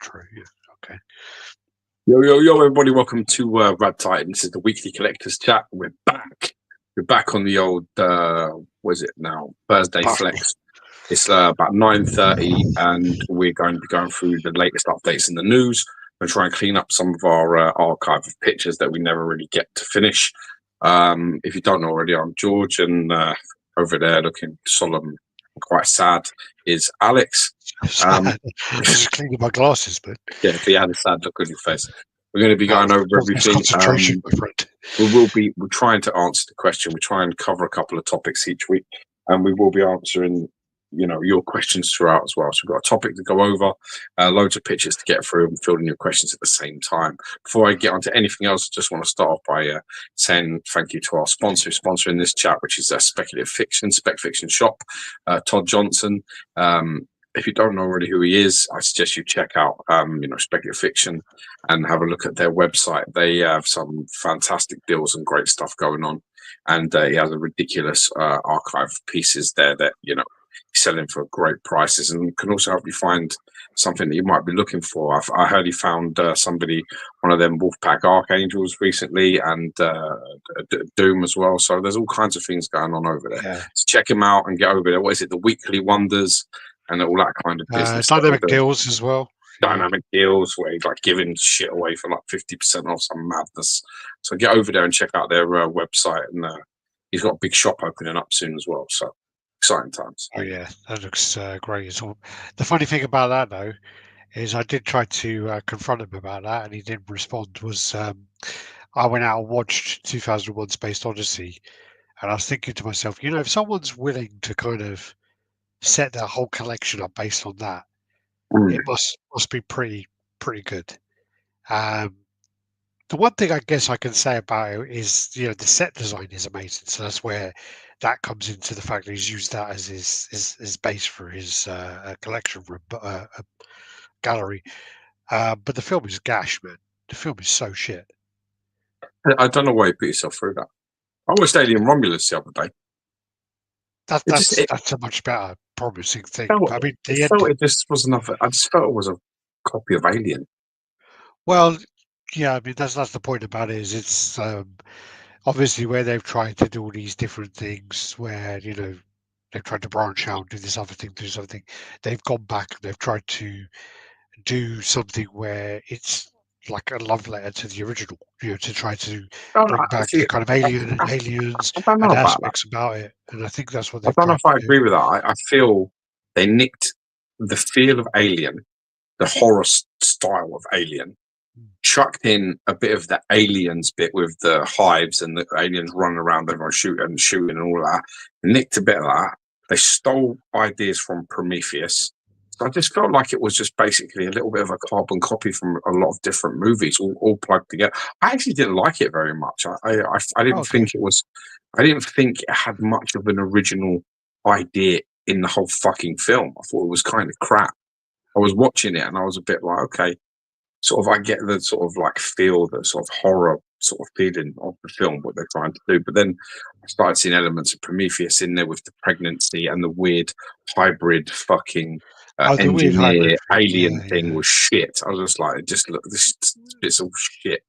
true. Yeah. Okay. Yo, everybody! Welcome to RaddTitan. This is the weekly collectors chat. We're back. We're back on the old. What is it now? Thursday flex. It's about 9:30, and we're going to be going through the latest updates in the news. We're trying to clean up some of our archive of pictures that we never really get to finish. If you don't know already, I'm George, and over there, looking solemn, and quite sad, is Alex. I was just cleaning my glasses, but yeah, if you had a sad look on your face. We're going to be going over everything. Concentration, my friend. We're trying to answer the question. We try and cover a couple of topics each week, and we will be answering, your questions throughout as well. So we've got a topic to go over, loads of pictures to get through, and fielding your questions at the same time. Before I get onto anything else, I just want to start off by saying thank you to our sponsor sponsoring this chat, which is Speculative Fiction, Spec Fiction Shop, Todd Johnson. If you don't know already who he is, I suggest you check out, Speculative Fiction and have a look at their website. They have some fantastic deals and great stuff going on. And he has a ridiculous archive of pieces there that, he's selling for great prices and can also help you find something that you might be looking for. I heard he found one of them Wolfpack Archangels recently, and Doom as well. So there's all kinds of things going on over there. Yeah. So check him out and get over there. What is it? The Weekly Wonders. And all that kind of business. Dynamic deals as well. Dynamic deals where he's like giving shit away for like 50% off, some madness. So get over there and check out their website. And he's got a big shop opening up soon as well. So exciting times. Oh yeah, that looks great as well. The funny thing about that though is I did try to confront him about that, and he didn't respond. I went out and watched 2001: Space Odyssey, and I was thinking to myself, if someone's willing to kind of set their whole collection up based on that, it must be pretty good. The one thing I guess I can say about it is the set design is amazing, so that's where that comes into the fact that he's used that as his base for his collection room, gallery. But the film is gash, man. The film is so shit. I don't know why you put yourself through that. I watched Alien Romulus the other day. That's a much better, promising thing. It just was enough. I just felt it was a copy of Alien. Well, yeah, I mean that's the point about it. Is it's obviously where they've tried to do all these different things, where they've tried to branch out, do this other thing, do something. They've gone back and they've tried to do something where it's like a love letter to the original, to try to bring back the kind of aliens and aspects about it. And I think that's what they've I don't know if I agree with that. I feel they nicked the feel of Alien, the horror style of Alien, chucked in a bit of the aliens bit with the hives and the aliens running around, everyone shooting and all that. Nicked a bit of that. They stole ideas from Prometheus. I just felt like it was just basically a little bit of a carbon copy from a lot of different movies, all plugged together. I actually didn't like it very much. I didn't think it was. I didn't think it had much of an original idea in the whole fucking film. I thought it was kind of crap. I was watching it and I was a bit like, okay, sort of. I get the sort of like feel, the sort of horror sort of feeling of the film, what they're trying to do. But then I started seeing elements of Prometheus in there with the pregnancy and the weird hybrid fucking. Engineer alien thing was shit. I was just like, this is all shit.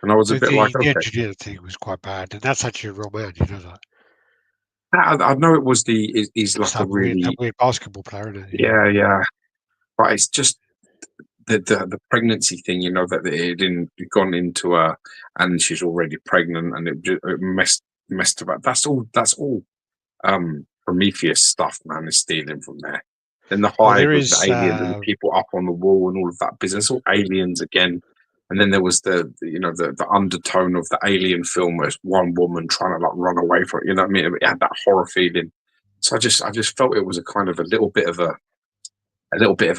And I was a bit like, okay. The engineer thing was quite bad, and that's actually a real man, that. I know it was he's like a really weird basketball player, isn't it? Yeah. But it's just the pregnancy thing, that it didn't gone into her and she's already pregnant, and it messed about. That's all. Prometheus stuff, man, is stealing from there. Then the hive with the aliens and the people up on the wall and all of that business, all aliens again. And then there was the undertone of the Alien film where it's one woman trying to like run away from it. You know what I mean? It had that horror feeling. So I just felt it was a kind of a little bit of a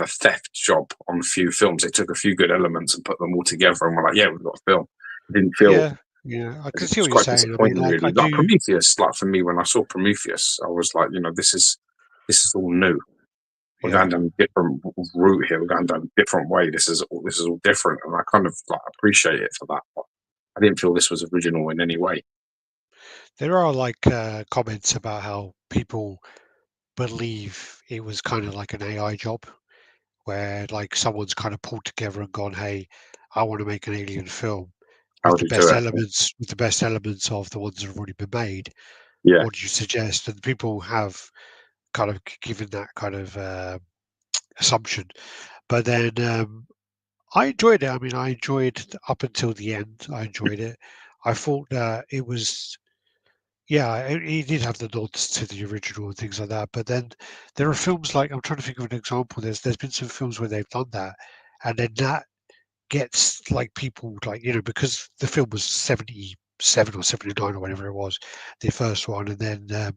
theft job on a few films. They took a few good elements and put them all together, and we're like, yeah, we've got a film. It didn't feel. Yeah, I can see what you're saying. I mean, really. Prometheus, like for me, when I saw Prometheus, I was like, this is all new. We're going down a different route here. We're going down a different way. This is all different, and I kind of like appreciate it for that. But I didn't feel this was original in any way. There are like comments about how people believe it was kind of like an AI job, where like someone's kind of pulled together and gone, "Hey, I want to make an alien film How with do the you do best it? elements of the ones that have already been made. Yeah, What do you suggest?" And people have kind of given that kind of assumption, but then I enjoyed it. I mean, I enjoyed up until the end. I enjoyed it. I thought that it was, yeah, he did have the nods to the original and things like that. But then there are films like, I'm trying to think of an example. There's been some films where they've done that, and then that gets like people like, because the film was 77 or 79 or whatever it was, the first one, and then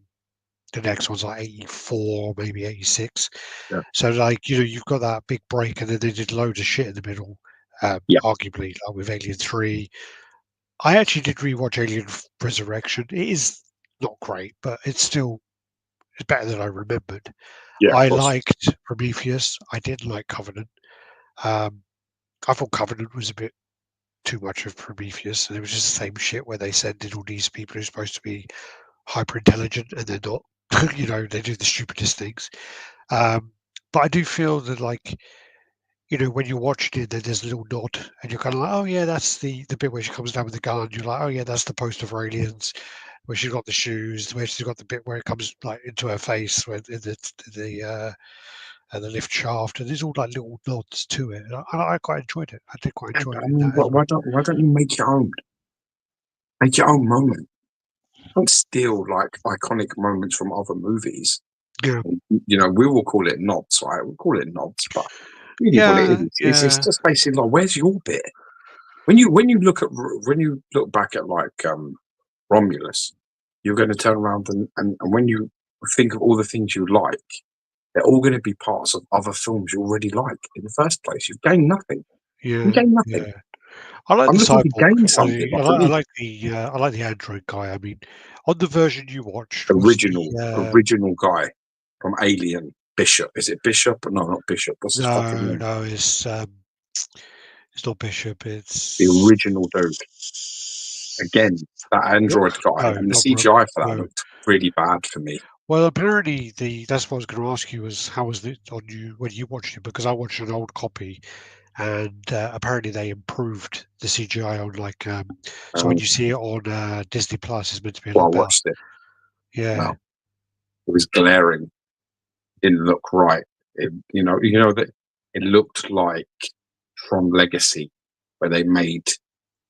the next one's like 84, maybe 86. yeah, So like, you've got that big break, and then they did loads of shit in the middle. yeah. Arguably, like with Alien 3. I actually did rewatch Alien Resurrection. It is not great, but it's better than I remembered. Yeah, of I course. liked Prometheus. I didn't like Covenant. Um, I thought Covenant was a bit too much of Prometheus, and it was just the same shit where they send in all these people who are supposed to be hyper intelligent and they're not. They do the stupidest things. But I do feel that, like, when you're watching it, then there's a little nod, and you're kind of like, oh yeah, that's the bit where she comes down with the gun. You're like, oh yeah, that's the poster for Aliens, where she's got the shoes, where she's got the bit where it comes like into her face, where in the lift shaft, and there's all like little nods to it. And I quite enjoyed it. I did quite Yeah, enjoy but it I in mean, that as well. why don't you make your own? Make your own moment. Don't steal like iconic moments from other movies. Yeah, We will call it nods, right? We'll call it nods, but really, what it yeah, is, it's yeah. just basically like, where's your bit? When you look back at like Romulus, you're going to turn around and when you think of all the things you like, they're all going to be parts of other films you already like in the first place. You've gained nothing. You Yeah, gain nothing. yeah. I like I'm the looking to cyborg. gain something, but for me, I like the android guy. I mean, on the version you watched, was the original guy from Alien, Bishop. Is it Bishop? No, not Bishop. What's his fucking no, name? no, it's not Bishop. The It's original dude. Again, that android guy, no, and the not CGI for that no. looked really bad for me. Well, apparently that's what I was going to ask you, was how was it on you when you watched it, because I watched an old copy, and apparently they improved the CGI on, like, so when Um, you see it on Disney Plus, it's meant to be a well, I lot better. watched it. Yeah, No, it was glaring. Didn't look right. That it looked like from Legacy, where they made.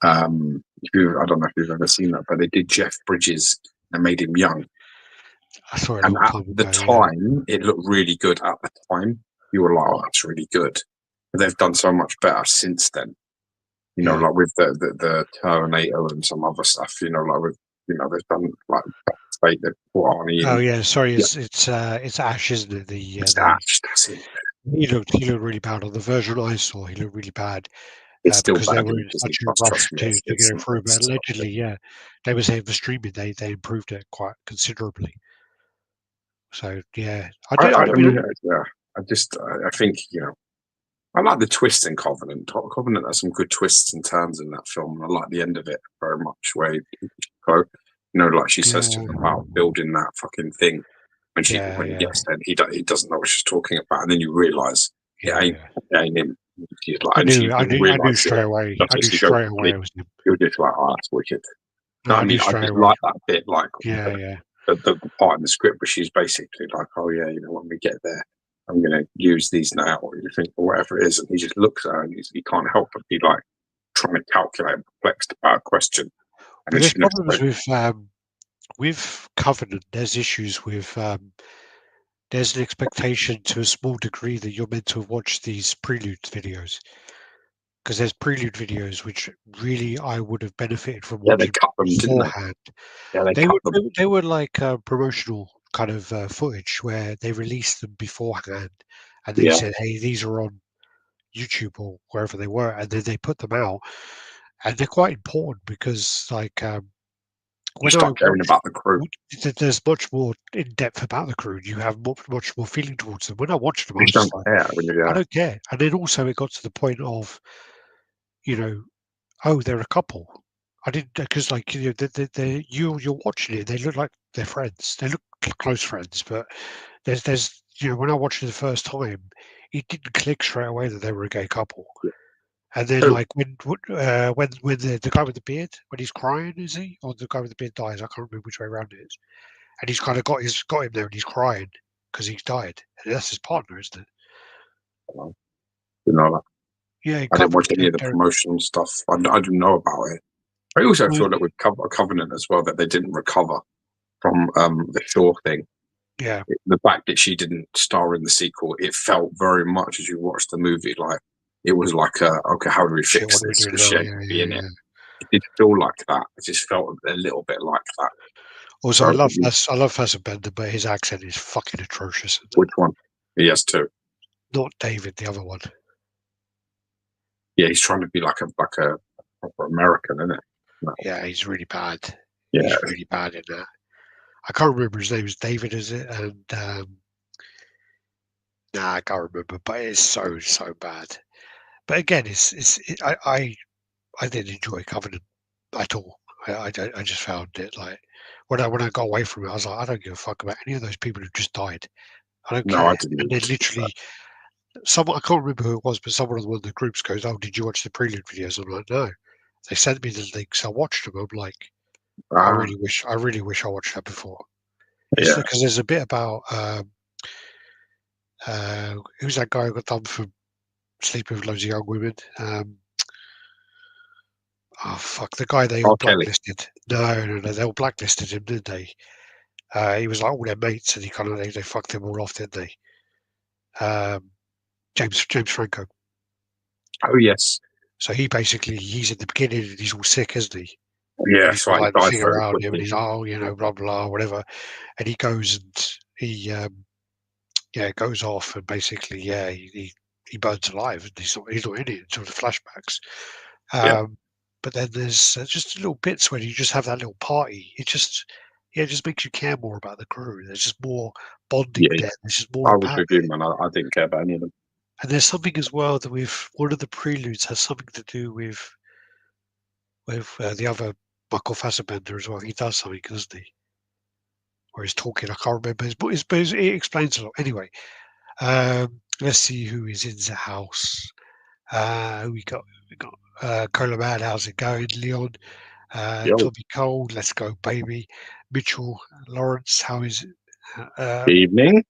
I don't know if you've ever seen that, but they did Jeff Bridges and made him young. I saw it a And long at time the ago. Yeah, time, it looked really good. At the time, you were like, "Oh, that's really good." But they've done so much better since then. yeah. Like with the Terminator and some other stuff. Like with they've done like State. They've put Arnie Oh in. yeah, sorry, Yeah, it's Ash, isn't it? it's Ash. That's it. He looked really bad on the version I saw. He looked really bad It's still because they bad were in in Disney such a Plus. rush Trust me, to get it through. But it's allegedly, yeah, they were saying for streaming they improved it quite considerably. So yeah, I I, did. I, I I mean, mean, yeah. I think I like the twist in Covenant. Covenant has some good twists and turns in that film. I like the end of it very much, where he go, like she says to him yeah, about building that fucking thing. yeah, When he yeah, gets there, he doesn't know what she's talking about, and then you realise yeah. it ain't him. She's like, I and knew, she I doesn't knew, I knew realise it. straight away. That's I knew just go, straight away it was him. you're just like, oh, that's wicked. No, No, I I knew mean, I straight just away. like that bit, like Yeah, yeah, the part in the script where she's basically like, oh yeah, when we get there, I'm going to use these now, or you think, or whatever it is, and he just looks at her and he can't help but be like trying to calculate and perplexed about a question, and but then there's she looks problems at him. with Covenant. There's issues with there's an expectation to a small degree that you're meant to watch these prelude videos, because there's prelude videos which really I would have benefited from Yeah, they watching cut them, didn't they? beforehand. Yeah, they They cut were them. they were like promotional kind of footage where they released them beforehand, and they Yeah, said, "Hey, these are on YouTube or wherever they were," and then they put them out, and they're quite important because, like, you when I start caring watch, about the crew. there's much more in depth about the crew. You have much more feeling towards them. When I watched them, I You was don't just like, care when you're I there. don't care. And then also it got to the point of, you know, oh, they're a couple. I didn't, because, like, you're watching it. They look like they're friends. They look close friends, but there's when I watched it the first time, it didn't click straight away that they were a gay couple. And then, So, like when the guy with the beard, when he's crying, is he, or the guy with the beard dies? I can't remember which way around it is. And he's kind of got him there, and he's crying because he's died. And that's his partner, isn't it? you know, Yeah, he I didn't covered watch any of the Derek. promotional stuff. I didn't know about it. I also Well, feel that with Covenant as well, that they didn't recover from the Shaw thing. yeah, The fact that she didn't star in the sequel, it felt very much as you watched the movie like it was like, okay, how do we shit. fix What are we this? doing Because she now? ain't Yeah, gonna be yeah, in it. yeah. It did feel like that. It just felt a little bit like that. Also, So, I love Fassbender, but his accent is fucking atrocious. Isn't it? which one? He has two. Not David, the other one. Yeah, he's trying to be like a proper American, isn't it? No. Yeah, he's really bad. Yeah, He's really bad in that. I can't remember his name. Is David, is it? And nah, I can't remember. But it's so bad. But again, I didn't enjoy Covenant at all. I just found it like when I got away from it, I was like, I don't give a fuck about any of those people who just died. I don't no, I care. didn't. And then literally, someone I can't remember who it was, but someone on one of the groups goes, "Oh, did you watch the prelude videos?" I'm like, "No." They sent me the links. I watched them. I'm like, Ah, I really wish I watched that before. It's yeah, because there's a bit about who's that guy who got done for sleeping with loads of young women? Oh fuck, the guy they all R. Kelly. blacklisted. No, they all blacklisted him, didn't they? He was like all their mates, and he kind of they fucked him all off, didn't they? James Franco. Oh yes, So he's at the beginning and he's all sick, isn't he? yeah. And he's That's got right. He like the died thing very around him, and quickly. he's oh, blah blah whatever. And he goes and he goes off and basically he burns alive, and he's not in it until the flashbacks. Yeah, But then there's just little bits when you just have that little party. It just makes you care more about the crew. There's just more bonding yeah, yeah. there. There's just more I was about with you, it. man. I didn't care about any of them. And there's something as well that with one of the preludes has something to do with the other Michael Fassbender as well. He does something, doesn't he? Or he's talking. I can't remember. It explains a lot. Anyway, let's see who is in the house. We got Colomad. How's it going, Leon? Yo, Tommy Cole. Let's go, baby. Mitchell Lawrence. How is it? evening.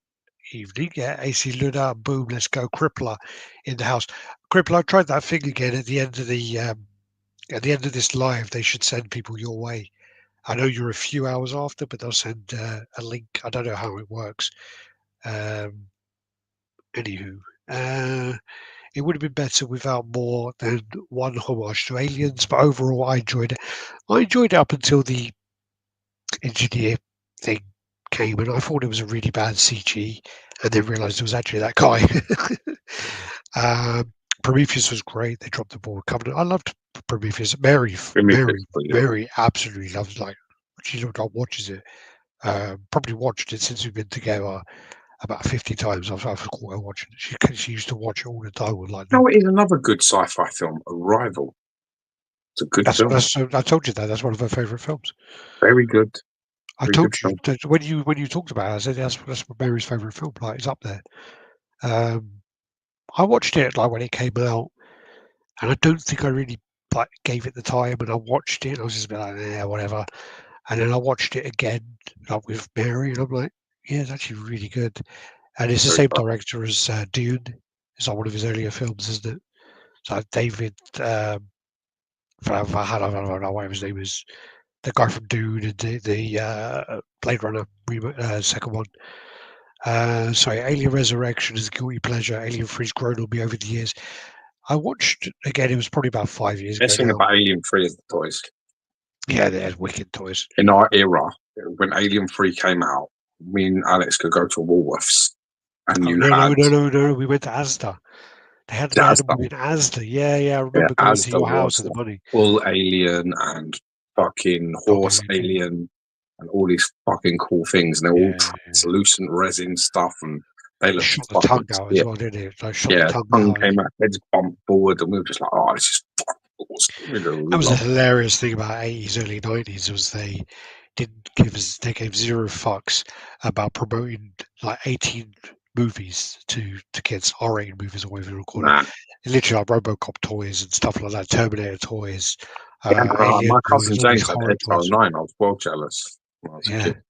Evening. Yeah. AC Luna. Boom. Let's go. Crippler in the house. Crippler. I tried that thing again at the end of this live. They should send people your way. I know you're a few hours after, but they'll send a link. I don't know how it works. Um, Anywho, it would have been better without more than one homage to aliens, but overall, I enjoyed it. I enjoyed it up until the engineer thing came, and I thought it was a really bad CG, and then realised it was actually that guy. Prometheus was great. They dropped the ball. Covenant. I loved Prometheus. Give me this, brilliant. Mary absolutely loves like she watches it. Probably watched it since we've been together about 50 times. I've caught her watching it. She used to watch it all the time with like No, Luke. it is another good sci-fi film, Arrival. It's a good film. I told you that. That's one of her favourite films. Very good. I Very good told you film. that when you talked about it, I said that's Mary's favourite film. Like it's up there. Um, I watched it like when it came out, and I don't think I really like gave it the time. And I watched it, and I was just a bit like, yeah, whatever. And then I watched it again like with Mary, and I'm like, yeah, it's actually really good. And it's the Very same good. director as Dune. It's like one of his earlier films, isn't it? So David, whatever his name is, the guy from Dune and the Blade Runner second one. Sorry, Alien Resurrection is a guilty pleasure. Alien 3's grown on me over the years. I watched again. It was probably about 5 years ago Best thing now. about Alien 3 is the toys. Yeah, they had wicked toys. In our era, when Alien 3 came out, me and Alex could go to Woolworths and Oh you no, no, had no, no, no. We went to Asda. They had them Asda. in Asda. Yeah, yeah. I Yeah, remember going to Asda your house was with the like money. full Alien and fucking Oh, horse Alien and all these fucking cool things. And they're all yeah. translucent resin stuff and they looked Shot the fucking tongue out as sick. well, didn't it? Like shot the Yeah, tongue tongue out. came out, heads bumped forward, and we were just like, oh, this is fucking awesome. We That was the love it. hilarious thing about 80s, early 90s was they gave zero fucks about promoting like 18 movies to kids, R-rated movies or whatever you call it. Nah. Literally like RoboCop toys and stuff like that, Terminator toys, Yeah, Alien my cousin toys, all these James had horror Ecto toys. 9. I was well jealous when I was a Yeah, kid.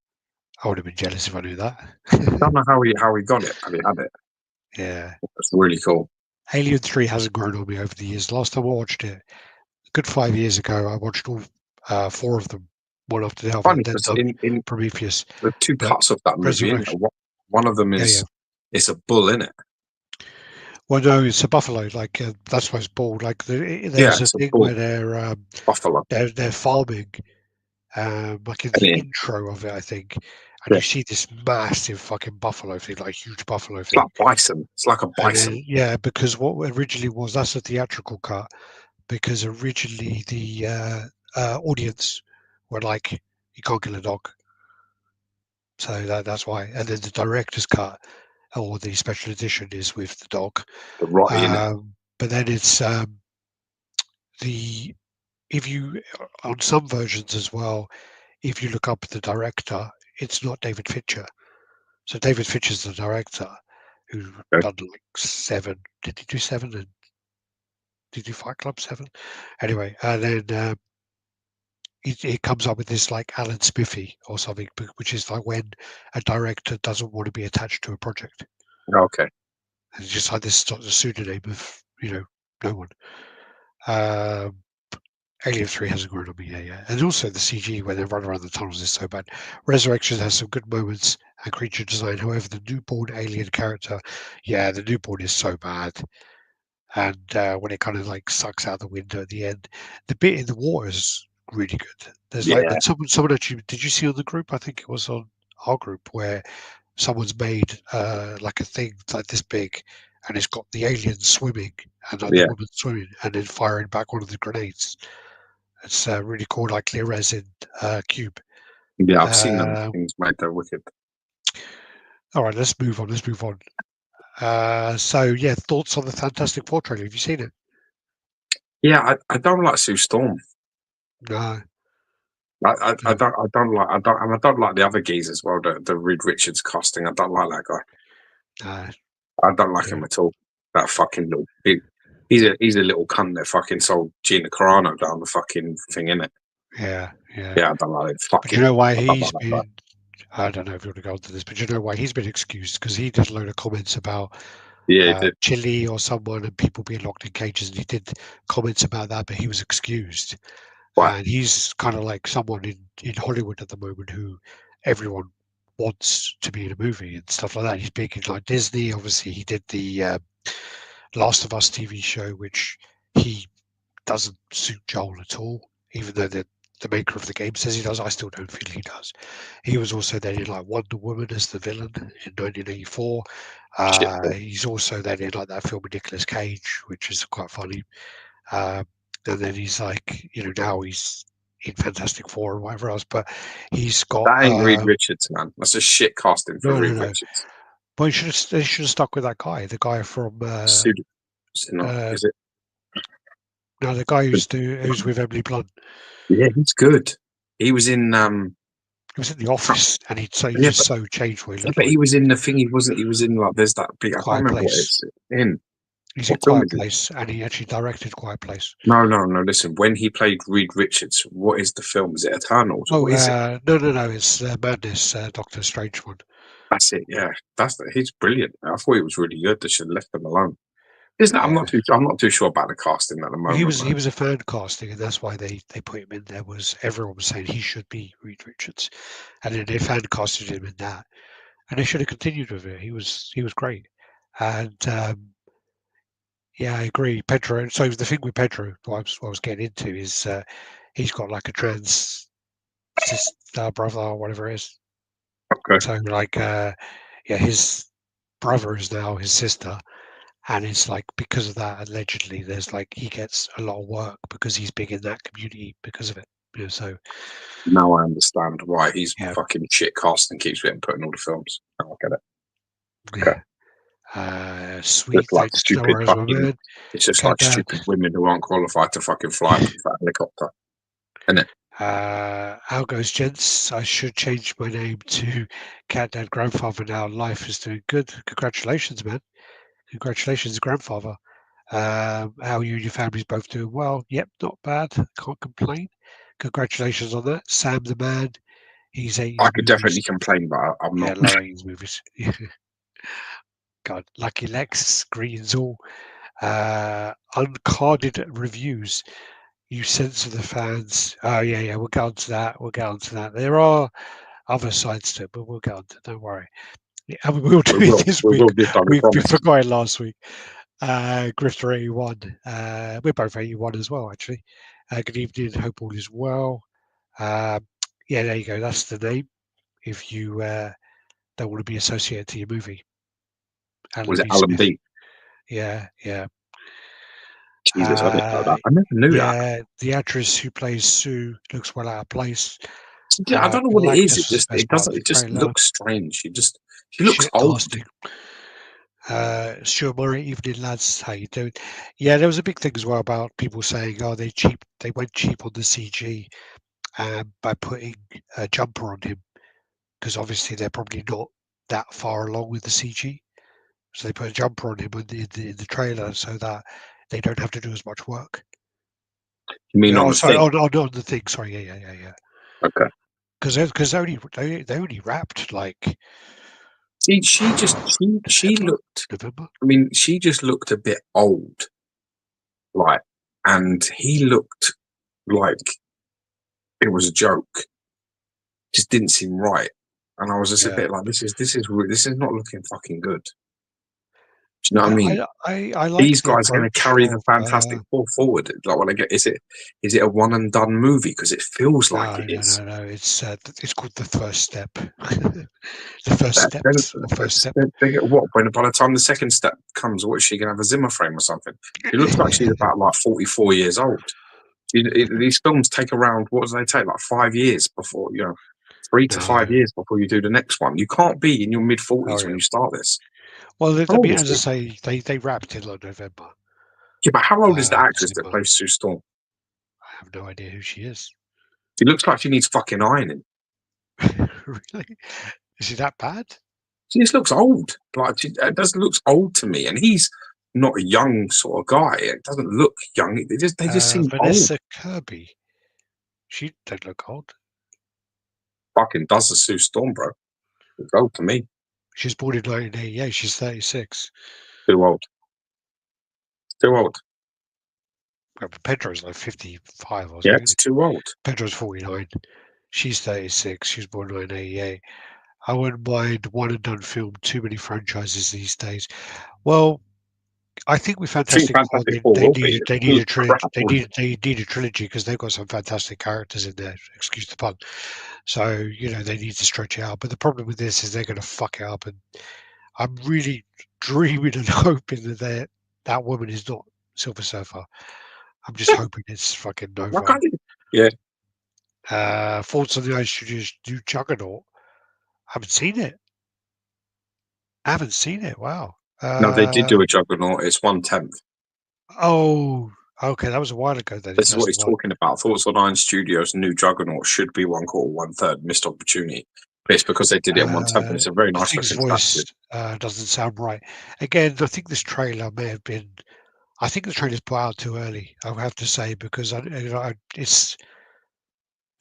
I would have been jealous if I knew that. Don't know how he got it, but he had it. Yeah. It's really cool. Alien 3 hasn't grown on me over the years. Last time I watched it, a good 5 years ago, I watched all 4 of them, one after the other, Funny and then because done in Prometheus. the two But cuts of that movie, in Resurrection, one of them yeah, yeah. is it's a bull in it. Well, no, it's a buffalo. Like that's why it's bald. Like Yeah, there's a it's a thing where bull buffalo. they're farming, like in And the it, intro of it, I think, and yeah, you see this massive fucking buffalo thing, like huge buffalo it's like thing. bison. It's like a And bison. then, yeah, because what originally was that's a theatrical cut, because originally the audience were like, you can't kill a dog, so that's why. And then the director's cut or the special edition is with the dog. The rotty in it. But then it's the if you on some versions as well, if you look up the director, it's not David Fincher. So David Fincher's the director who Okay. done like Seven. Did he do Seven? And did he do Fight Club 7? Anyway, and then it comes up with this like Alan Spiffy or something, which is like when a director doesn't want to be attached to a project. Okay. And it's just like this sort of pseudonym of, no one. Um, Alien 3 hasn't grown on me yet. And also the CG when they run around the tunnels is so bad. Resurrection has some good moments and creature design. However, the newborn alien character, yeah, the newborn is so bad. And when it kind of like sucks out the window at the end, the bit in the water is really good. There's like, Yeah. and someone actually, did you see on the group? I think it was on our group where someone's made like a thing like this big, and it's got the alien swimming and like the Yeah. woman swimming and then firing back one of the grenades. It's really cool, like clear resin cube. Yeah. I've seen them Um, things made. They're wicked. all right, let's move on. Let's move on. So yeah, thoughts on the Fantastic Four trailer? Have you seen it? Yeah. I don't like Sue Storm. No, I no, don't like the other geese as well. The Reed Richards casting. I don't like that guy. no. I don't like Yeah, him at all. That fucking little. He's a little cunt that fucking sold Gina Carano down the fucking thing, innit? yeah, yeah. Yeah, I don't like it. Fuck But you him. know why I don't he's like that guy. been? I don't know if you want to go into this, but you know why he's been excused because he did a load of comments about Yeah, he did. Chile or someone and people being locked in cages, and he did comments about that, but he was excused. Right. And he's kind of like someone in Hollywood at the moment who everyone wants to be in a movie and stuff like that. He's big in like Disney. Obviously, he did the Last of Us TV show, which he doesn't suit Joel at all, even though the maker of the game says he does. I still don't feel he does. He was also then in like Wonder Woman as the villain in 1984. Shit. He's also then in like that film with Nicolas Cage, which is quite funny. Um, and then he's like, now he's in Fantastic Four and whatever else. But he's got That ain't Reed Richards, man. That's a shit casting for no, no, Reed no. Richards. But they should have stuck with that guy, the guy from Pseudo, is it not? uh, Is it? no, the guy who's with Emily Blunt. Yeah, he's good. He was in He was in the office, and he yeah, just so changed what he yeah, looked but he like. was in the thing. He wasn't. He was in like there's that big. I can't Quiet remember what Place. it's in. He's in What film Quiet is it? Place, and he actually directed Quiet Place. No, no, no. Listen, when he played Reed Richards, what is the film? Is it Eternals or Oh, what is it? no, no, no, it's Madness, Doctor Strange one. That's it. Yeah, he's brilliant. I thought he was really good. They should have left him alone. Isn't it? Yeah, I'm not too sure about the casting at the well, he moment, was man. he was a fan casting, and that's why they put him in there. Was everyone was saying he should be Reed Richards, and then they fan casted him in that, and they should have continued with it. He was great, and yeah, I agree. Pedro. So the thing with Pedro, what I was getting into is he's got like a trans sister, brother, or whatever it is. Okay. So like, yeah, his brother is now his sister, and it's like because of that, allegedly, there's like he gets a lot of work because he's big in that community because of it. So Now I understand why he's yeah, fucking shit cast and keeps getting put in all the films. Now I get it. Okay. yeah. Sweet, Just like thanks, stupid Flores, my fucking. man. It's just like Cat Dad. stupid women who aren't qualified to fucking fly a helicopter, isn't it? How goes, gents? I should change my name to Cat Dad Grandfather now. Life is doing good. Congratulations, man. Congratulations, grandfather. How you and your family's both doing well? Yep, not bad. Can't complain. Congratulations on that. Sam the man. He's I 80s could movies. definitely complain, but I'm Yeah, not. love 80s movies. God, Lucky Lex, Greens all. Uncarded reviews. You censor the fans. Oh yeah, we'll get onto that. We'll get onto that. There are other sides to it, but we'll get onto it. Don't worry. Yeah, and we'll We do it will. this We week. will this time. We We promise. forgot it last week. Grifter 81. We're both 81 as well, actually. Good evening. Hope all is well. Um, yeah, there you go. That's the name. If you don't want to be associated to your movie, Alan Was it B. Alan Smith. B? Yeah, yeah. Jesus, I didn't know that. I never knew that. Yeah, the actress who plays Sue looks well out of place. Yeah, I don't know what it is. Galactus It was the just best part of the it just trailer. looks strange. She looks Shit old. casting. Stuart Murray, evening lads, how you doing? Yeah, there was a big thing as well about people saying, "Oh, they cheap. They went cheap on the CG by putting a jumper on him because obviously they're probably not that far along with the CG. So they put a jumper on him in the trailer so that they don't have to do as much work." You mean on Oh, the sorry, thing? on the thing. Sorry, yeah. Okay. Because they only wrapped like See, she December, looked. November. I mean, she just looked a bit old, like, and he looked like it was a joke. Just didn't seem right, and I was just a Yeah. bit like, this is not looking fucking good. Do you know what I I mean? I I like These the guys are going to approach carry the of Fantastic Four forward. Like when I get, is it a one and done movie? Because it feels like no, it no, is. no, no. It's called the first step. The first That, then, steps or first step. they get what? When by the time the second step comes, what is she going to have a Zimmer frame or something? She looks like she's about like 44 years old. These films take around what do they take? Like 5 years before 3 to 5 years No. before you do the next one. You can't be in your mid Oh 40s when yeah. you start this. Well, How I old mean, is as I she? say, they wrapped it like November, Yeah, but how old is the actress that December. plays Sue Storm? I have no idea who she is. She looks like she needs fucking ironing. Really? Is she that bad? She just looks old. Like it does looks old to me, and he's not a young sort of guy. It doesn't look young. They just seem old. Vanessa Kirby. She don't look old. Fucking does the Sue Storm, bro. Looks old to me. She was born in 1988. She's 36. Too old. Too old. Well, Pedro's like 55 or Yeah, something. it's too old. Pedro's 49. She's 36. She was born in 1988. I wouldn't mind one and done film. Too many franchises these days. Well, I think with I think Fantastic Four, Fantastic Four will be. they need It's a trilogy. crap. One. They need a trilogy because they've got some fantastic characters in there. Excuse the pun. So they need to stretch it out. But the problem with this is they're going to fuck it up, and I'm really dreaming and hoping that woman is not Silver Surfer. I'm just hoping it's fucking Why Nova. can't you? Yeah. Thoughts on the Ice Studios' new Juggernaut? Haven't seen it. Haven't seen it. Wow. No, they did do a Juggernaut. It's 1/10. Oh, okay. That was a while ago then. If This is that's what the he's one. talking about. Thoughts on Iron Studios' new Juggernaut should be 1/4, 1/3. Missed opportunity. But it's because they did it in 1/10. It's a very The nice thing's looking statue. voice doesn't sound right. Again, I think this trailer may have been. I think the trailer's put out too early. I would have to say because it's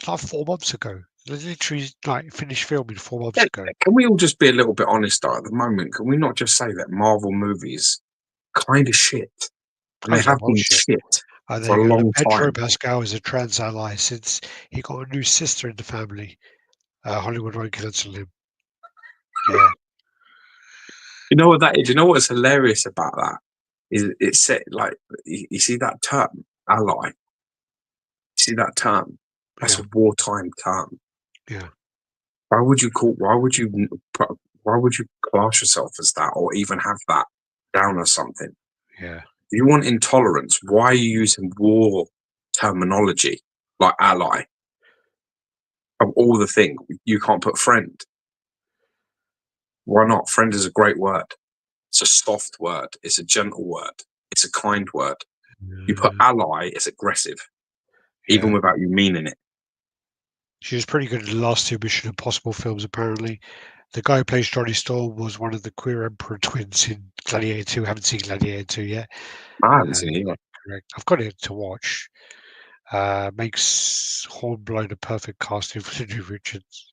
like 4 months ago. Literally, like finished filming 4 months Yeah, ago. can we all just be a little bit honest though, at the moment? Can we not just say that Marvel movies kind of shit? And Oh they yeah, have well been shit. shit There for you a go. long Pedro time. Pascal is a trans ally since he got a new sister in the family. Hollywood won't cancel him. Yeah. You know what that is? You know what's hilarious about that? Is it's set like you see that term, ally. You see that term? That's Yeah, a wartime term. yeah, Why would you call? Why would you class yourself as that, or even have that down as something? yeah. If you want intolerance, why are you using war terminology like ally? Of all the things, you can't put friend. Why not? Friend is a great word. It's a soft word. It's a gentle word. It's a kind word. You put ally, it's aggressive, even Yeah. without you meaning it. She was pretty good in the last two Mission Impossible films, apparently. The guy who plays Johnny Storm was one of the queer Emperor twins in Gladiator 2. I haven't seen Gladiator 2 yet. I haven't seen it Yeah, either. correct. I've got it to watch. Makes Hornblown a perfect casting for Sidney Richards.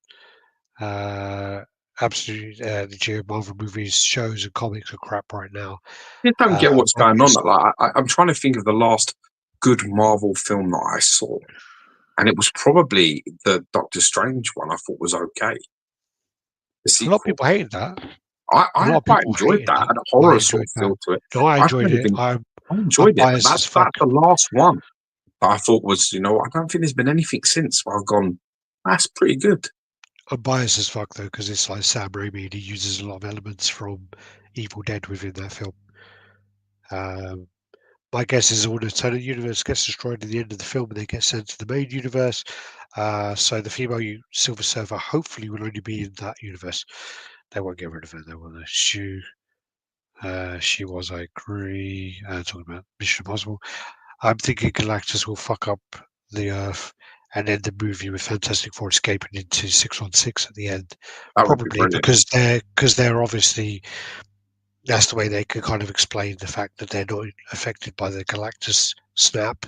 Absolutely, the Geo Marvel movies, shows, and comics are crap right now. I don't get what's But going on. Like, I'm trying to think of the last good Marvel film that I saw, and it was probably the Doctor Strange one. I thought was okay. The a lot of sequel. people hated that. A I lot of quite people enjoyed hated that. that. Had a I horror sort enjoyed of that. feel to it. No, I I enjoyed kind of it. I'm I I'm enjoyed it, but biased as fuck. that's the last one that I thought was, I don't think there's been anything since where I've gone, that's pretty good. I'm biased as fuck though, because it's like Sam Raimi and he uses a lot of elements from Evil Dead within that film. Um, my guess is all the alternate universe gets destroyed at the end of the film and they get sent to the main universe. So the female Silver Surfer hopefully will only be in that universe. They won't get rid of her. They will. She was, I agree. Talking about Mission Impossible. I'm thinking Galactus will fuck up the Earth and end the movie with Fantastic Four escaping into 616 at the end. That would be Probably brilliant. because they're obviously that's the way they could kind of explain the fact that they're not affected by the Galactus snap,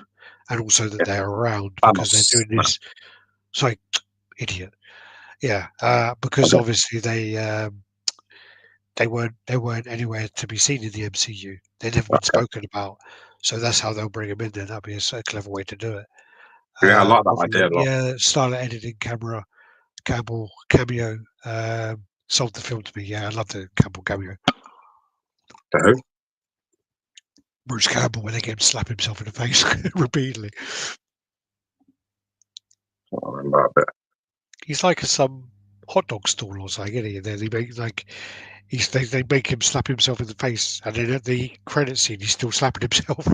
and also that Yeah, they're around because they're Thanos. doing this. Sorry, idiot. Yeah, because Okay. obviously they weren't anywhere to be seen in the MCU. They've never been Okay. spoken about, so that's how they'll bring them in. There, that'd be a clever way to do it. Yeah, I like that idea Hopefully, a lot. yeah, style editing, camera, Campbell cameo sold the film to me. Yeah, I love the Campbell cameo. So, Bruce Campbell when they get him slap himself in the face repeatedly. I remember that bit. He's like some hot dog stall or something, isn't he? And then they make like they make him slap himself in the face, and then at the credit scene, he's still slapping himself.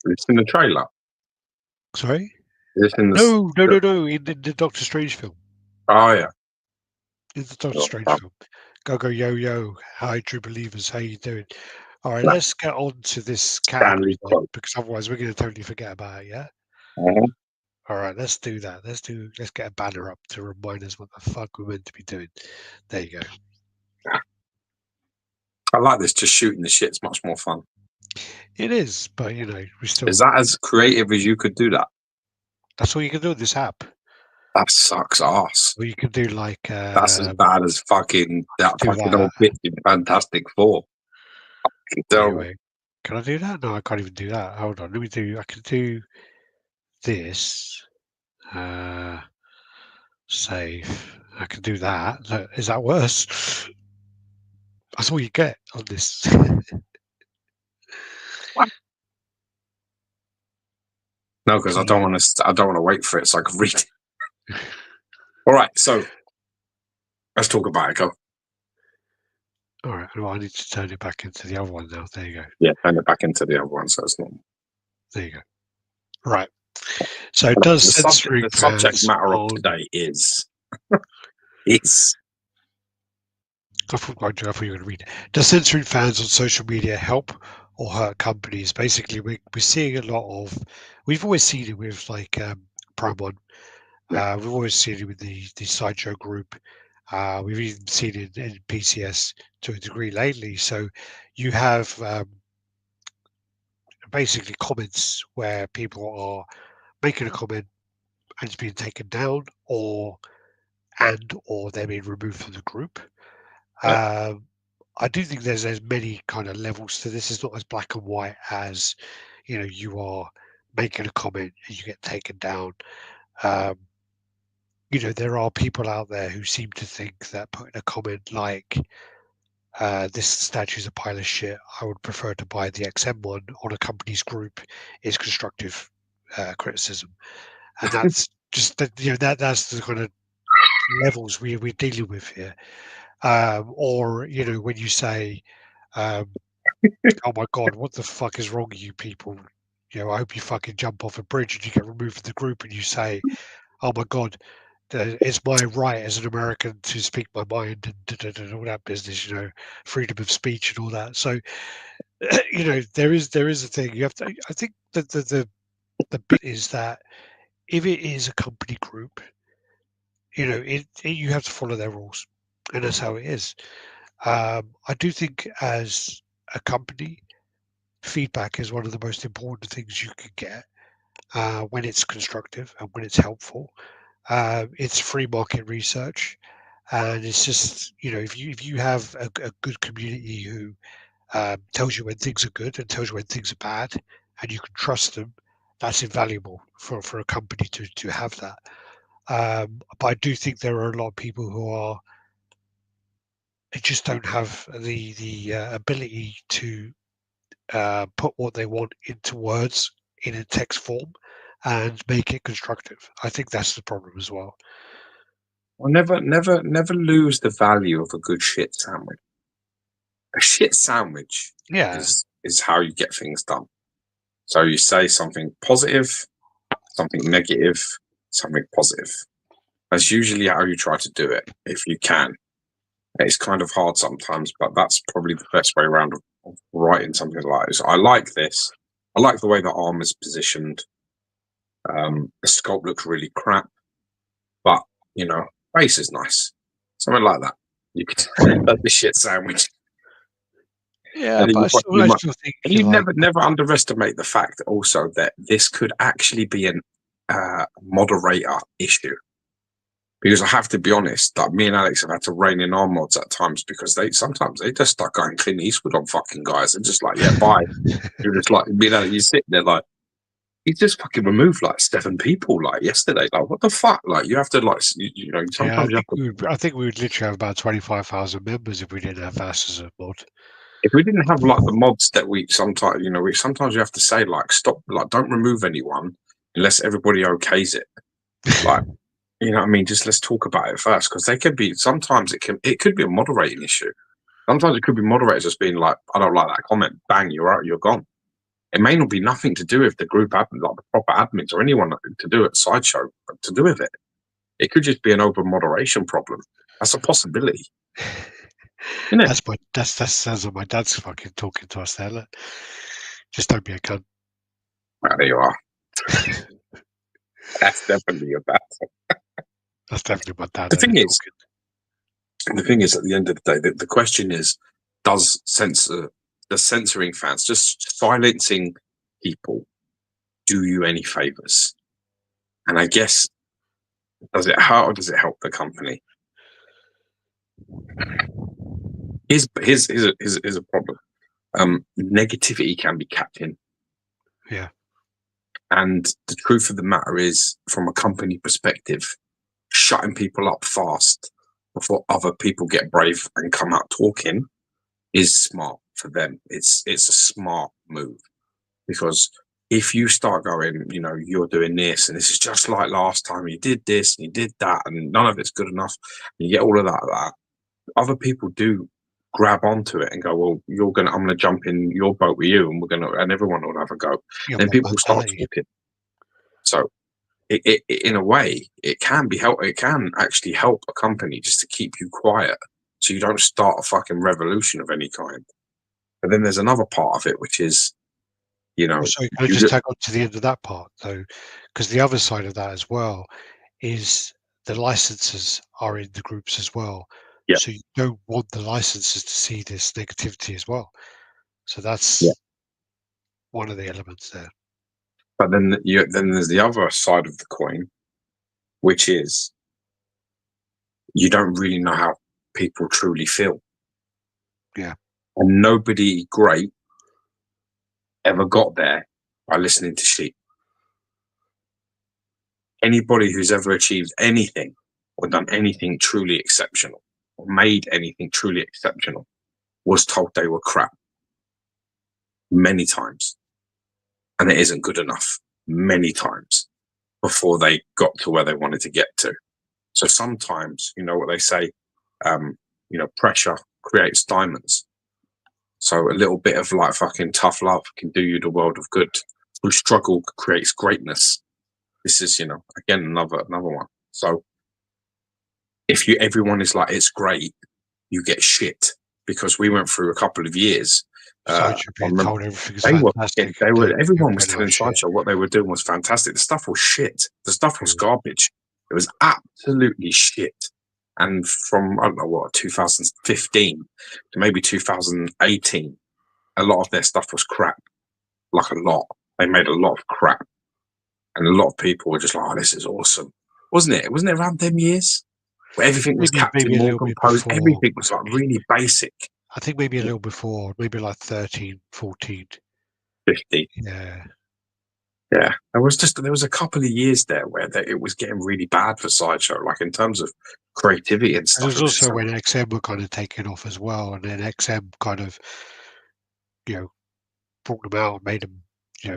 It's in the trailer. Sorry? It's in No, no, the no, no. In the Doctor Strange film. oh yeah. In the Doctor Sure. Strange film. Go go yo yo. Hi, true believers. How you doing? All right, No, let's get on to this category Stanley then, quote. because otherwise we're going to totally forget about it. Yeah. Mhm. All right, let's do that. Let's get a banner up to remind us what the fuck we're meant to be doing. There you go. I like this. Just shooting the shit's much more fun. It is, but we Is still. that as creative as you could do that? That's all you can do with this app. That sucks ass. Or you can do like That's as bad as fucking that do fucking that. old bitch in Fantastic Four. Wait, Terrible. wait. Can I do that? No, I can't even do that. Hold on. Let me do. I can do this. Uh, Save. I can do that. Is that worse? That's all you get on this. No, because I don't want to. I don't want to wait for it so I can read it. All right, so let's talk about it. Go. All right. Well, I need to turn it back into the other one now. There you go. Yeah, turn it back into the other one so it's normal. There you go. Right. So does censoring The subject fans matter of on today is is I thought you were going to read it. Does censoring fans on social media help or hurt companies? Basically, we're seeing a lot of. We've always seen it with like Prime One. We've always seen it with the Sideshow group. We've even seen it in PCS to a degree lately. So you have basically comments where people are making a comment and it's being taken down, or they're being removed from the group. Um, I do think there's many kind of levels to this. It's not as black and white as you are making a comment and you get taken down. Um, there are people out there who seem to think that putting a comment like this statue's a pile of shit, I would prefer to buy the XM one on a company's group is constructive criticism, and that's just that's the kind of levels we're dealing with here. Or when you say, um, "Oh my god, what the fuck is wrong with you people?" I hope you fucking jump off a bridge and you get removed from the group, and you say, "Oh my god, it's my right as an American to speak my mind," and all that business. Freedom of speech and all that. So, there is a thing you have to. I think that the bit is that if it is a company group. you have to follow their rules, and that's how it is. I do think as a company, feedback is one of the most important things you can get when it's constructive and when it's helpful. It's free market research, and it's just if you have a good community who tells you when things are good and tells you when things are bad, and you can trust them, that's invaluable for a company to have that. But I do think there are a lot of people who just don't have the ability to put what they want into words in a text form and make it constructive. I think that's the problem as well. Well, never lose the value of a good shit sandwich. A shit sandwich Yeah, is how you get things done. So you say something positive, something negative, something positive. That's usually how you try to do it, if you can. It's kind of hard sometimes, but that's probably the best way around of writing something like this. I like this. I like the way the arm is positioned. The sculpt looks really crap, but face is nice. Something like that. You could that's the shit sandwich. yeah, And then but I still think and you never underestimate the fact also that this could actually be an moderator issue. Because I have to be honest, like me and Alex have had to rein in our mods at times because sometimes they just start going Clint Eastwood on fucking guys and just like, yeah, bye. You're just like, you're sitting there like, he just fucking removed like 7 people like yesterday. Like, what the fuck? Like, you have to like, yeah, sometimes you have to. I think we would literally have about 25,000 members if we didn't have that as a mod. If we didn't have like the mods that we sometimes, sometimes you have to say like, stop, like, don't remove anyone unless everybody okays it. Like, you know what I mean? Just let's talk about it first because they could be. Sometimes it could be a moderating issue. Sometimes it could be moderators just being like, I don't like that comment. Bang, you're out. You're gone. It may not be nothing to do with the group admin, like the proper admins or anyone to do at Sideshow to do with it. It could just be an over moderation problem. That's a possibility. Isn't it? That sounds like my dad's fucking talking to us there. Look. Just don't be a cunt. Well, there you are. That's definitely your dad. That's definitely my dad. The thing is, at the end of the day, the question is, does censoring fans, just silencing people, do you any favors? And I guess, does it hurt or does it help the company? Here's a problem. Negativity can be capped in. Yeah. And the truth of the matter is, from a company perspective, shutting people up fast before other people get brave and come out talking is smart for them. It's a smart move because if you start going, you're doing this and this is just like last time, you did this and you did that and none of it's good enough, and you get all of that, other people do grab onto it and go, well, I'm going to jump in your boat with you and everyone will have a go. Then people start talking. So in a way, it can actually help a company just to keep you quiet so you don't start a fucking revolution of any kind. But then there's another part of it, which is, So can I just tag on to the end of that part though? Because the other side of that as well is the licenses are in the groups as well. Yeah. So you don't want the licenses to see this negativity as well. So that's one of the elements there. But then there's the other side of the coin, which is you don't really know how people truly feel. Yeah. And nobody great ever got there by listening to sheep. Anybody who's ever achieved anything or done anything truly exceptional or made anything truly exceptional was told they were crap many times. And it isn't good enough many times before they got to where they wanted to get to. So sometimes, what they say, pressure creates diamonds. So a little bit of like fucking tough love can do you the world of good. Through struggle creates greatness. This is, again, another one. So if everyone is like, it's great, you get shit because we went through a couple of years. Everyone was telling Sideshow what they were doing was fantastic. The stuff was shit. The stuff was garbage. It was absolutely shit. And from, I don't know what, 2015 to maybe 2018, a lot of their stuff was crap. Like a lot. They made a lot of crap. And a lot of people were just like, oh, this is awesome. Wasn't it? Wasn't it around them years? Where everything was Captain maybe a little Morgan bit pose. before. Everything was like really basic. I think maybe a little before, maybe like 13, 14. 50. Yeah. Yeah. There was a couple of years there where it was getting really bad for Sideshow, like in terms of creativity and And stuff. it was It was also so when XM were kind of taking off as well, and then XM kind of, brought them out and made them,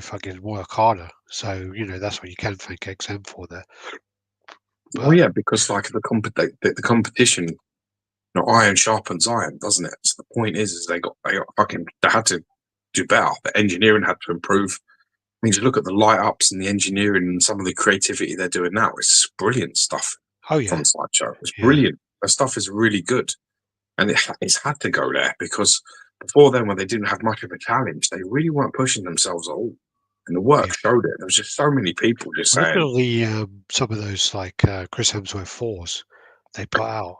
fucking work harder. So, that's what you can thank XM for there. well, But yeah, because like the competition, iron sharpens iron, doesn't it? So the point is they had to do better. The engineering had to improve. I mean, you look at the light ups and the engineering and some of the creativity they're doing now. It's brilliant stuff oh yeah, from Sideshow. It's yeah, brilliant. The stuff is really good, and it's had to go there because before then, when they didn't have much of a challenge, they really weren't pushing themselves at all, and the work yeah. showed it. There was just so many people just Well, look saying, at the some of those like Chris Hemsworth fours they put out.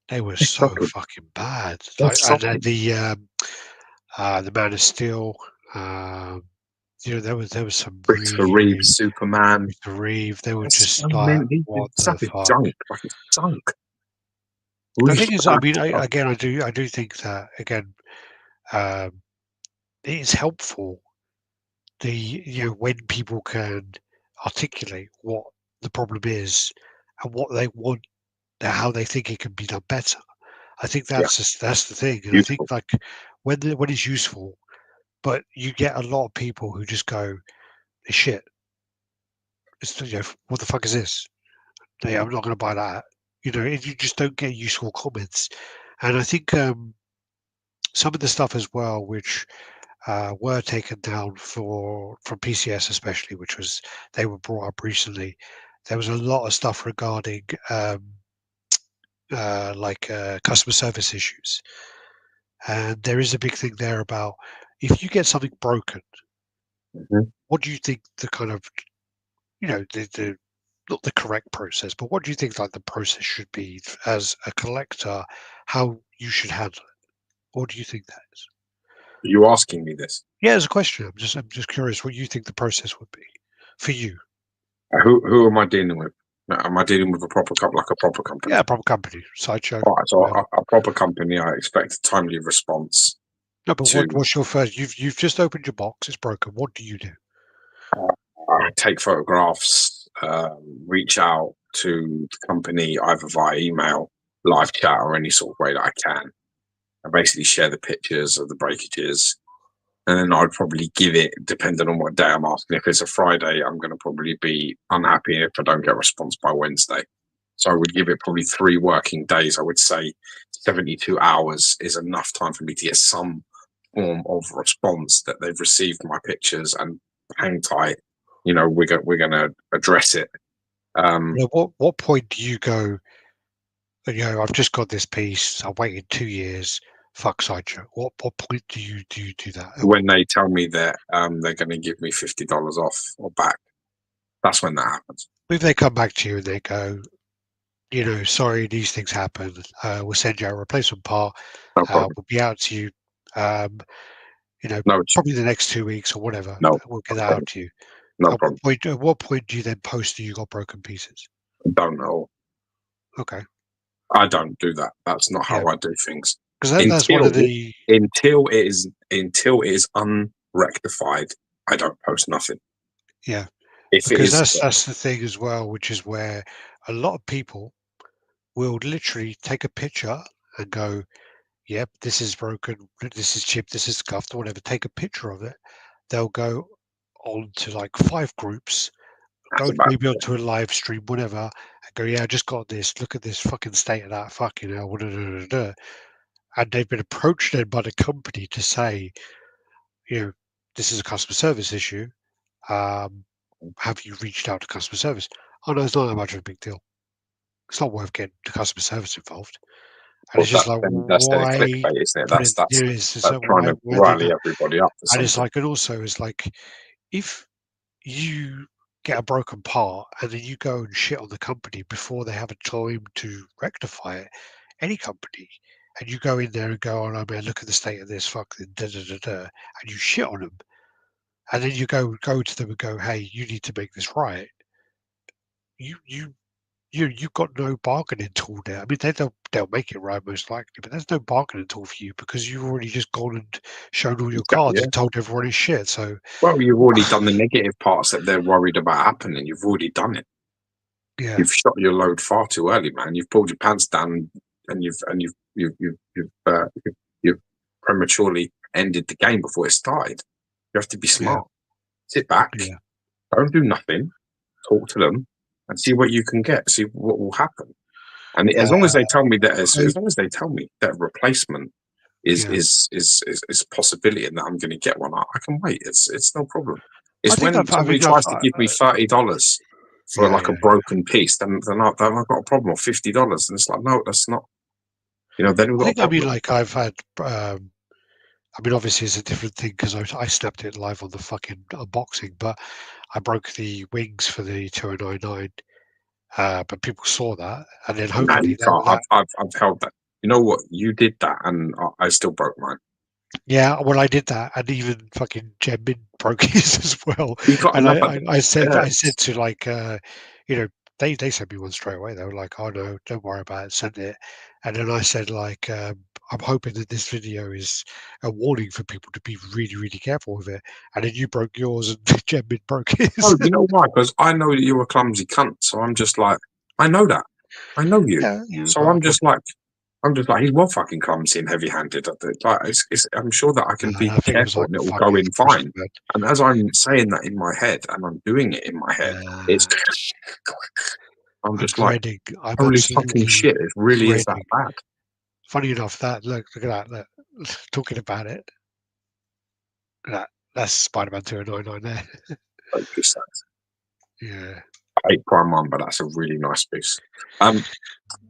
They were "It's so shocking. fucking bad. Like, It's and then shocking." the Man of Steel. Um, there was some Christopher really, Reeves, really Superman. Reeve. They were That's, I just like, mean, this what stuff the is fuck? junk. Like it's junk. The Really thing is, I bad mean, stuff. again, I do think that again, um, it is helpful when people can articulate what the problem is and what they want, how they think it can be done better. I think Yeah, that's the thing, and I think useful. like when it's useful, but you get a lot of people who just go, "It's shit. It's what the fuck is this? No, yeah, I'm not going to buy that." And you just don't get useful comments. And I think some of the stuff as well, which were taken down from PCS especially, which was they were brought up recently. There was a lot of stuff regarding customer service issues, and there is a big thing there about if you get something broken, Mhm. what do you think the kind of the not the correct process, but what do you think like the process should be as a collector, how you should handle it? What do you think that is? Are you asking me this? Yeah, as a question. I'm just curious what you think the process would be for you. Who am I dealing with? Am I dealing with a like a proper company? Yeah, proper company, Sideshow, All right, so whatever. a proper company, I expect a timely response No, but to what's your first? You've just opened your box. It's broken. What do you do? take photographs, reach out to the company either via email, live chat, or any sort of way that I can. I basically share the pictures of the breakages, and then I'd probably give it, depending on what day I'm asking. If it's a Friday, I'm going to probably be unhappy if I don't get a response by Wednesday. So I would give it probably 3 working days. I would say 72 hours is enough time for me to get some form of response that they've received my pictures and hang tight. We're going to address it. What point do you go? I've just got this piece. I waited 2 years. Fuck Sideshow. What point do you do that? When they tell me that they're going to give me $50 off or back, that's when that happens. If they come back to you and they go, sorry, these things happen. We'll send you a replacement part. No problem. We'll be out to you. Um, No issue. probably the next 2 weeks or whatever. No, We'll no get that out problem. to you. No At what problem. point? At what point do you then post that you got broken pieces? Don't know. Okay, I don't do that. That's not yeah, how I do things. because that's one of Until the until it is unrectified, I don't post nothing. yeah If it because is, that's the thing as well, which is where a lot of people will literally take a picture and go, "Yep, this is broken. This is chipped. This is scuffed, or whatever." Take a picture of it. They'll go on to like 5 groups, that's go about maybe onto a live stream, whatever, and go, "Yeah, I just got this. Look at this fucking state of that fucking hell." And they've been approached then by the company to say, this is a customer service issue. Um, have you reached out to customer service? Oh no, it's not that much of a big deal. It's not worth getting the customer service involved. And well, it's just like, that's their why clickbait, isn't it? put it? It's like, Trying to why do rally that? everybody up for And it's something. like, and also it's like, if you get a broken part, and then you go and shit on the company before they have a time to rectify it. Any company, and you go in there and go, "Oh no, man, look at the state of this fucking da da da da," and you shit on them, and then you go to them and go, "Hey, you need to make this right." You you've got no bargaining tool there. I mean, they'll make it right most likely, but there's no bargaining tool for you because you've already just gone and shown all your Exactly, cards yeah. and told everyone it's shit. So, Well, you've already done the negative parts that they're worried about happening. You've already done it. yeah, You've shot your load far too early, man. You've pulled your pants down, and you've prematurely ended the game before it started. You have to be yeah, smart. Sit back, yeah. don't do nothing. Talk to them, and see what you can get. See what will happen. And as long as they tell me that, as long as they tell me that replacement is Yeah. is a possibility, and that I'm going to get one, I can wait. It's no problem. I It's think when I somebody mean, tries to give me $30 for yeah, like a yeah. broken piece, then I've got a problem. Or $50, and it's like, no, that's not. Then we've I got a think I mean, problem. like I've had. I mean, obviously it's a different thing because I snapped it live on the fucking unboxing, but I broke the wings for the 2099. But people saw that, and then No, you hopefully can't. that I've held that. You know what? You did that, and I still broke mine. yeah, well, I did that, and even fucking Jem Min broke his as well. You got And another. I said Yeah. to like you know they sent me one straight away. They were like, "Oh no, don't worry about it, send it." And then I said like, "I'm hoping that this video is a warning for people to be really really careful with it." And then you broke yours, and Jem Min broke Oh, his. you know why? Because I know that you're a clumsy cunt. So I'm just like, I know that. I know you. Yeah, yeah, So but I'm just like, he's well fucking clumsy and heavy-handed. Like, I'm sure that I can be I think it was careful like and it a will go 5 years in question, fine. man. And as I'm saying that in my head and I'm doing it in my head, it's, Uh, I'm I'm just like, dreading. I'm holy fucking absolutely shit! It really is that dreading. bad. Funny enough, that look at that. Look, talking about it. That's Spider-Man 299 there. Like, just that. Yeah, I hate Prime One, but that's a really nice piece.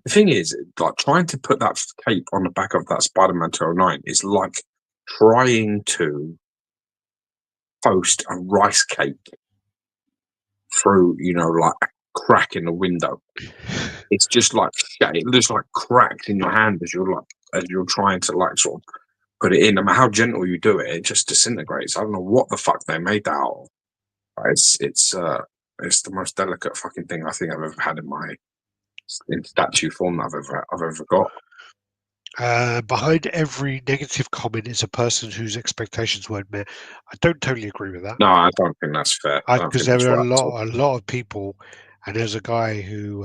The thing is, like trying to put that cape on the back of that Spider-Man 209 is like trying to post a rice cake through, like a crack in the window. It's just like it looks like cracks in your hand as you're trying to like sort of put it in. No matter how gentle you do it, it just disintegrates. I don't know what the fuck they made that out of. It's the most delicate fucking thing I think I've ever had in statue form that I've ever got. behind every negative comment is a person whose expectations weren't met. I don't totally agree with that No, I don't think that's fair. I don't because think there that's are right at all. a lot of people, and there's a guy who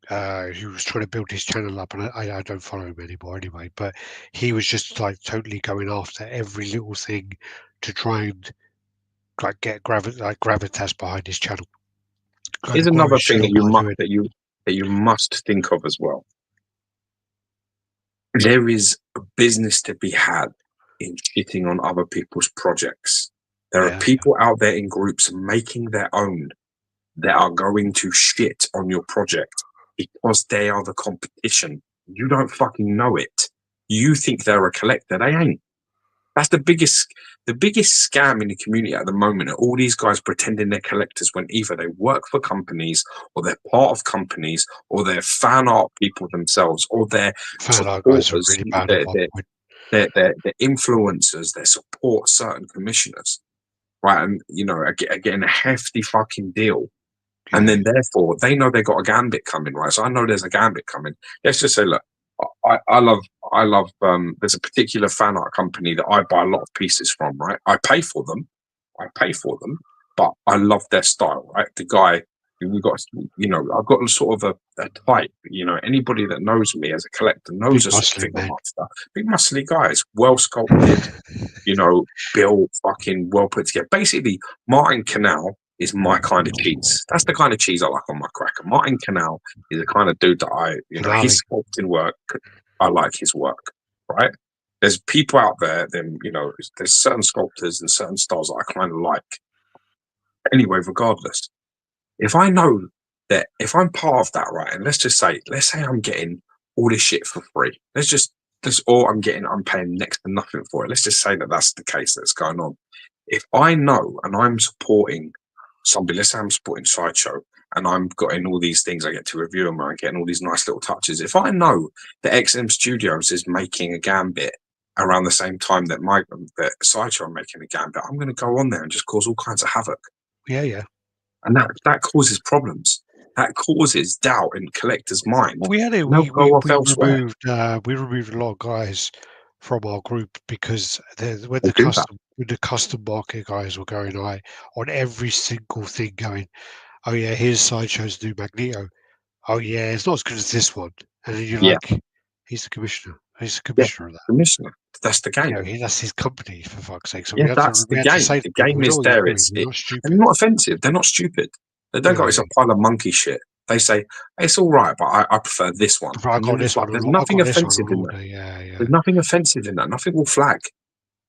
was trying to build his channel up, and I don't follow him anymore anyway. But he was just like totally going after every little thing to try and like get gravitas behind his channel, kind Here's of grow another his thing channel that you by must doing. that you must think of as well. There is a business to be had in shitting on other people's projects. There are Yeah, people out there in groups making their own that are going to shit on your project because they are the competition. You don't fucking know it. You think they're a collector. They ain't. That's the biggest scam in the community at the moment are all these guys pretending they're collectors when either they work for companies or they're part of companies or they're fan art people themselves or they're fan art guys are supporters, really bad at one point. they're influencers, they support certain commissioners, right? And are getting a hefty fucking deal. And Yeah, then therefore they know they got a gambit coming, right? So I know there's a gambit coming. Let's just say, look, I love there's a particular fan art company that I buy a lot of pieces from, right? I pay for them, but I love their style, right? The guy we got, I've got sort of a type, anybody that knows me as a collector knows big a sort of muscly thing man. on stuff. Big muscly guys, well sculpted, built, fucking well put together. Basically, Martin Canal is my kind of cheese. That's the kind of cheese I like on my cracker. Martin Canal is the kind of dude that his Finale. sculpting work, I like his work, right? There's people out there, there's certain sculptors and certain styles that I kind of like. Anyway, regardless, if I know that if I'm part of that, right, and let's say I'm getting all this shit for free. Or I'm paying next to nothing for it. Let's just say that that's the case that's going on. If I know and I'm supporting somebody, let's say I'm supporting Sideshow, and I'm getting all these things, I get to review them, and I'm getting all these nice little touches. If I know that XM Studios is making a Gambit around the same time that that Sideshow are making a Gambit, I'm going to go on there and just cause all kinds of havoc. Yeah. And that causes problems. That causes doubt in collectors' mind. Well, we had it. They'll go off elsewhere. We removed a lot of guys from our group because when They do that. the custom market guys were going on every single thing, going, oh yeah, here's Sideshow's new Magneto. Oh yeah, it's not as good as this one. And then you're Yeah. like, he's the commissioner. He's the Yeah. commissioner of that. Commissioner. That's the game. You know, that's his company, for fuck's sake. So Yeah, we had that's the to game. say to The people, game we know is what you're there. doing. It's You're not and stupid. they're not offensive. They're not stupid. They don't go, it's a pile of monkey shit. They say, it's all right, but I prefer this one. I And got then it's this like, one. there's I nothing got this one offensive on in order. that. Yeah. There's nothing offensive in that. Nothing will flag.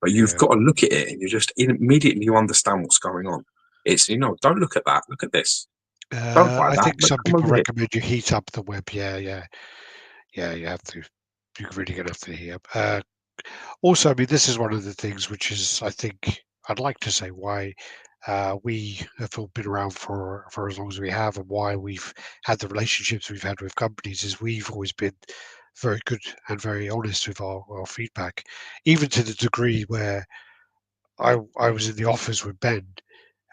But you've got to look at it and you just immediately you understand what's going on. It's, don't look at that. Look at this. Don't buy I that. think Look, some come people over here. recommend you heat up the web. Yeah. You have to. You're really going to have to heat up. Also, I mean, this is one of the things which is, I think, I'd like to say why we have all been around for as long as we have, and why we've had the relationships we've had with companies, is we've always been very good and very honest with our feedback, even to the degree where I was in the office with Ben,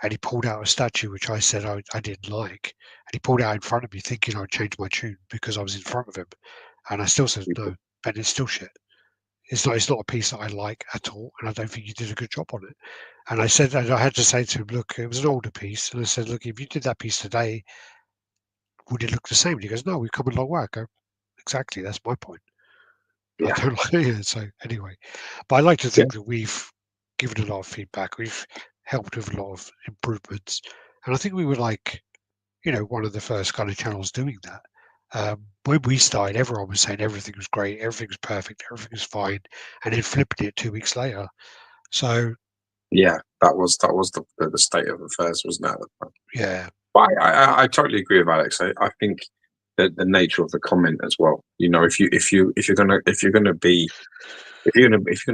and he pulled out a statue which I said I didn't like, and he pulled it out in front of me thinking I'd change my tune because I was in front of him, and I still said no, Ben, it's still shit. It's not a piece that I like at all, and I don't think you did a good job on it. And I said, and I had to say to him, look, it was an older piece, and I said, look, if you did that piece today, would it look the same? And he goes, no, we've come a long way. I go, exactly, that's my point. I Yeah. don't like it. So anyway, but I like to think that we've given a lot of feedback. We've helped with a lot of improvements, and I think we were like, one of the first kind of channels doing that. When we started, everyone was saying everything was great, everything was perfect, everything was fine, and then flipping it 2 weeks later. So Yeah, that was the state of affairs, wasn't it? yeah, But I totally agree with Alex. I think that the nature of the comment as well. If you're gonna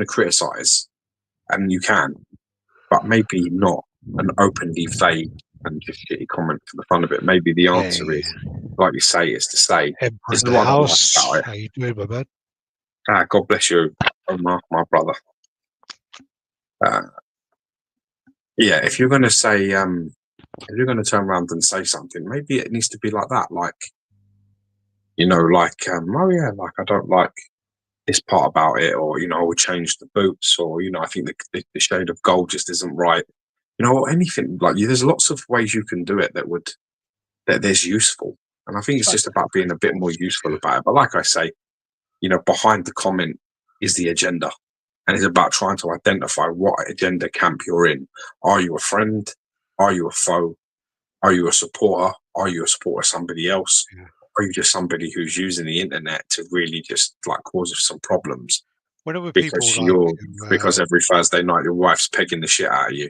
criticize, and you can, but maybe not an openly vague and just shitty comment for the fun of it. Maybe the answer is, like you say, is to say, Emperor this in is the what I don't like house. about it. How you doing, my man? God bless you, my brother. Yeah, if you're gonna say, if you're gonna turn around and say something, maybe it needs to be like that, like, oh yeah, like I don't like this part about it, or I would change the boots, or I think the shade of gold just isn't right, or anything like you. There's lots of ways you can do it that there's useful, and I think it's just about being a bit more useful about it. But like I say, behind the comment is the agenda, and it's about trying to identify what agenda camp you're in. Are you a friend? Are you a foe? Are you a supporter? Are you a supporter of somebody else? Yeah. Are you just somebody who's using the internet to really just like cause some problems Whenever people because every Thursday night your wife's pegging the shit out of you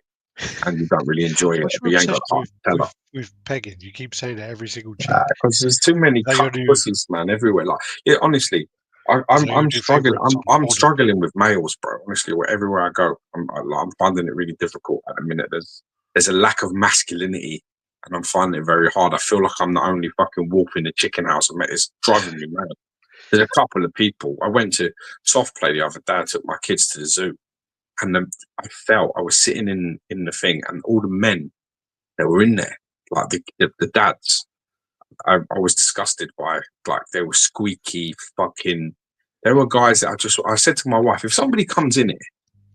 and you don't really enjoy it, what's but your you ain't got obsession time to tell her. with pegging? You keep saying that every single chat. Because there's too many Is that your cut pussies, man, everywhere. Like, yeah, honestly, I'm new struggling. favourite I'm model? struggling with males, bro. Honestly, everywhere I go, I'm finding it really difficult at the minute. There's a lack of masculinity, and I'm finding it very hard. I feel like I'm the only fucking wolf in the chicken house. It's driving me mad. There's a couple of people. I went to soft play the other day. I took my kids to the zoo, and I was sitting in the thing, and all the men that were in there, like the dads. I was disgusted by, like, they were squeaky fucking. There were guys that I said to my wife, if somebody comes in here,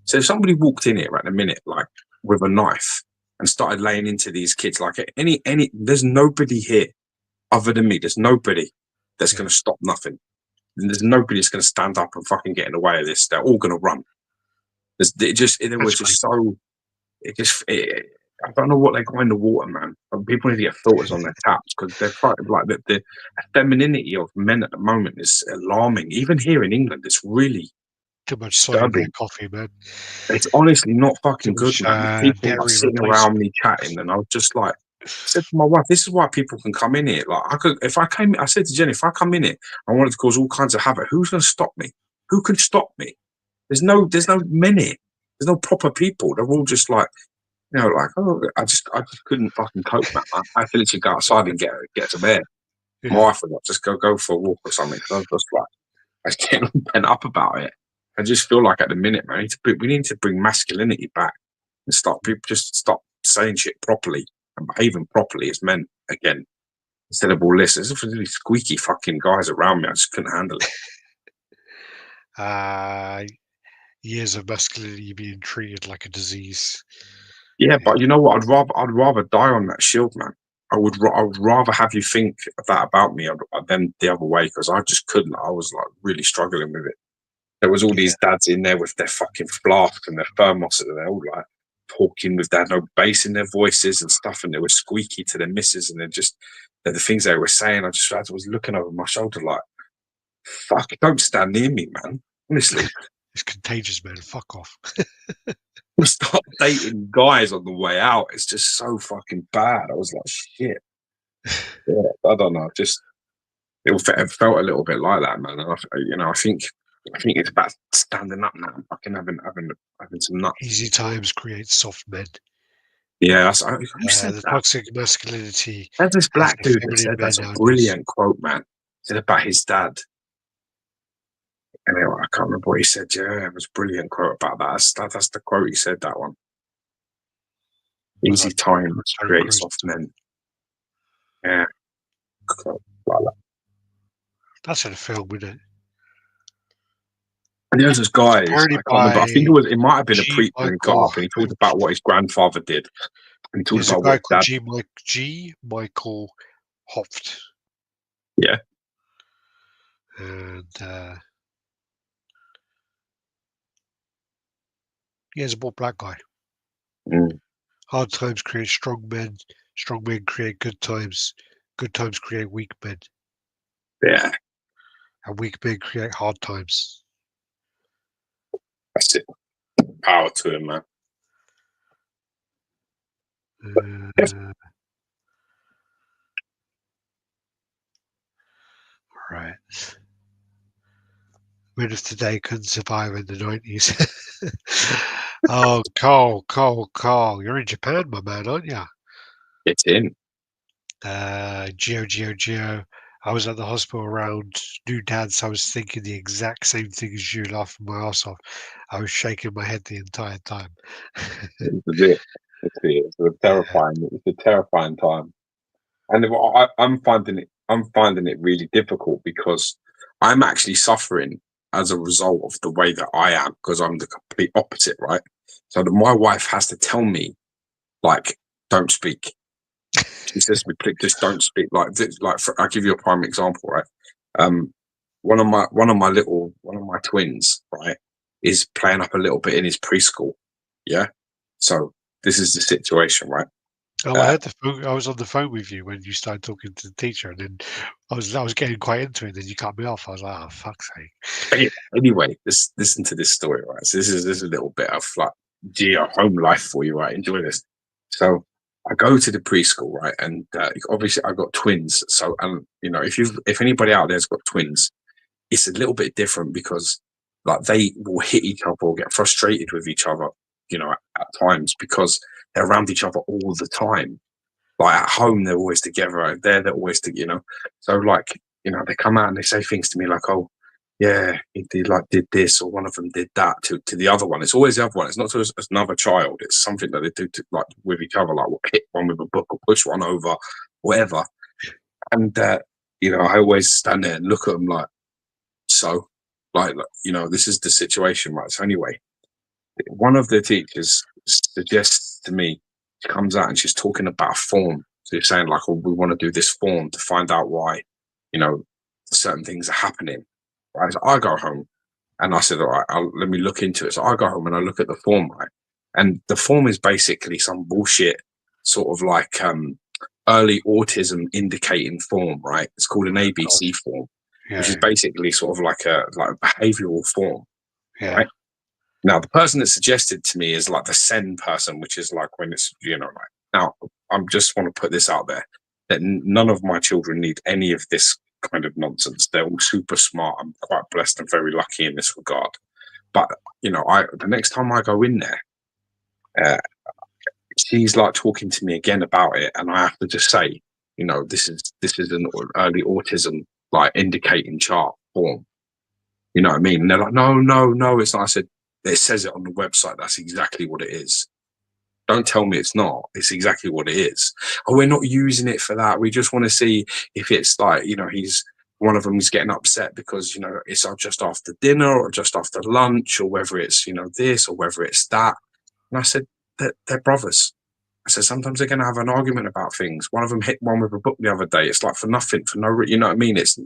so if somebody walked in here at the minute, like with a knife and started laying into these kids, like there's nobody here other than me. There's nobody that's going to stop nothing. There's nobody that's going to stand up and fucking get in the way of this. They're all going to run. I don't know what they got in the water, man. People need to get filters on their taps because they're like the femininity of men at the moment is alarming. Even here in England, it's really Too much soy in their disturbing. coffee, man. It's honestly not Too fucking good, much man. People like dairy sitting around replacement. me chatting, and I was just like, I said to my wife, "This is why people can come in here. Like, I said to Jenny, if I come in here, I wanted to cause all kinds of havoc. Who's going to stop me? Who can stop me? There's no men here. There's no proper people. They're all just like." You know, like, oh, I just couldn't fucking cope, man. I had to literally go outside and get some air. My Yeah. wife was like, just go for a walk or something. 'Cause I was just like, I was getting all pent up about it. I just feel like at the minute, man, we need to bring masculinity back and stop people just stop saying shit properly and behaving properly as men again. Instead of all this, there's really squeaky fucking guys around me. I just couldn't handle it. Uh, Years of masculinity being treated like a disease. Yeah, Yeah. but you know what? I'd rather die on that shield, man. I would rather have you think that about me than the other way, because I just couldn't. I was like really struggling with it. There was all Yeah. these dads in there with their fucking flasks and their thermos, and they're all like talking with that no bass in their voices and stuff, and they were squeaky to their misses, and the things they were saying. I was looking over my shoulder like, "Fuck! Don't stand near me, man." Honestly, It's contagious, man. Fuck off. we start dating guys on the way out. It's just so fucking bad. I was like, shit. Yeah, I don't know. Just it felt a little bit like that, man. And I think it's about standing up now, fucking having some nuts. Easy times create soft men. Yeah, who said The that? toxic masculinity There's this is black the dude that feminine said men that's a nowadays. brilliant quote, man. Said about his dad. Anyway, I can't remember what he said. Yeah, it was a brilliant quote about that. That's the quote he said. That one. Was Easy like times Tony create Cruz. soft men. Yeah, like that. That's in a film, isn't it? And there was this guy, I Apparently can't remember. I by think it might have been a G. preacher and he got Michael. up and he talked about what his grandfather did. And he talked There's a about what guy his called dad. G. Michael Hopft. Yeah. And he's a more black guy. Mm, Hard times create strong men. Strong men create good times. Good times create weak men. yeah, And weak men create hard times. that's it. Power to him, man. Uh, right. Men of today couldn't survive in the 90s. Oh, Cole. You're in Japan, my man, aren't you? It's in. Geo. I was at the hospital around new dads. I was thinking the exact same thing as you, laughing my ass off. I was shaking my head the entire time. It's it. It's a terrifying. It's a terrifying time. And I'm finding it really difficult because I'm actually suffering as a result of the way that I am, because I'm the complete opposite, right? So that my wife has to tell me, like, don't speak. She says to me, "Please, just don't speak." I'll give you a prime example, right? Um, one of my twins, right, is playing up a little bit in his preschool. Yeah. So this is the situation, right? Oh, I Uh, had the phone. I was on the phone with you when you started talking to the teacher, and then I was getting quite into it. And then you cut me off. I was like, "Oh, fuck's sake!" anyway, listen to this story, right? So this is a little bit of like geo home life for you, right? Enjoy this. So I go to the preschool, right, and obviously I got twins. So if anybody out there's got twins, it's a little bit different because like they will hit each other or get frustrated with each other, at times because they're around each other all the time. Like at home, they're always together. They're always together. So like, they come out and they say things to me like, "Oh, yeah, he did this," or one of them did that to the other one. It's always the other one. It's not to another child. It's something that they do to, like with each other, like we'll hit one with a book or push one over, whatever. And I always stand there and look at them like, so, this is the situation, right? So anyway, one of the teachers suggests to me, she comes out and she's talking about a form. So you're saying like, "Oh, we want to do this form to find out why, you know, certain things are happening." Right. So I go home and I said, "All right, let me look into it." So I go home and I look at the form, right? And the form is basically some bullshit sort of like early autism indicating form, right? It's called an Oh, God. ABC form, which is Yeah, basically sort of like a behavioral form, yeah. right? Now, the person that suggested to me is like the send person, which is like when it's, like, now I'm just want to put this out there that none of my children need any of this kind of nonsense. They're all super smart. I'm quite blessed and very lucky in this regard. But, the next time I go in there, uh, she's like talking to me again about it, and I have to just say, this is an early autism like indicating chart form. You know what I mean? And they're like, no, no, no, it's not. I said, it says it on the website. That's exactly what it is. Don't tell me it's not. It's exactly what it is. Oh, we're not using it for that. We just want to see if it's like, he's one of them is getting upset because, it's just after dinner or just after lunch, or whether it's, this or whether it's that. And I said, they're brothers. I said, sometimes they're going to have an argument about things. One of them hit one with a book the other day. It's like for nothing, for no, you know what I mean? It's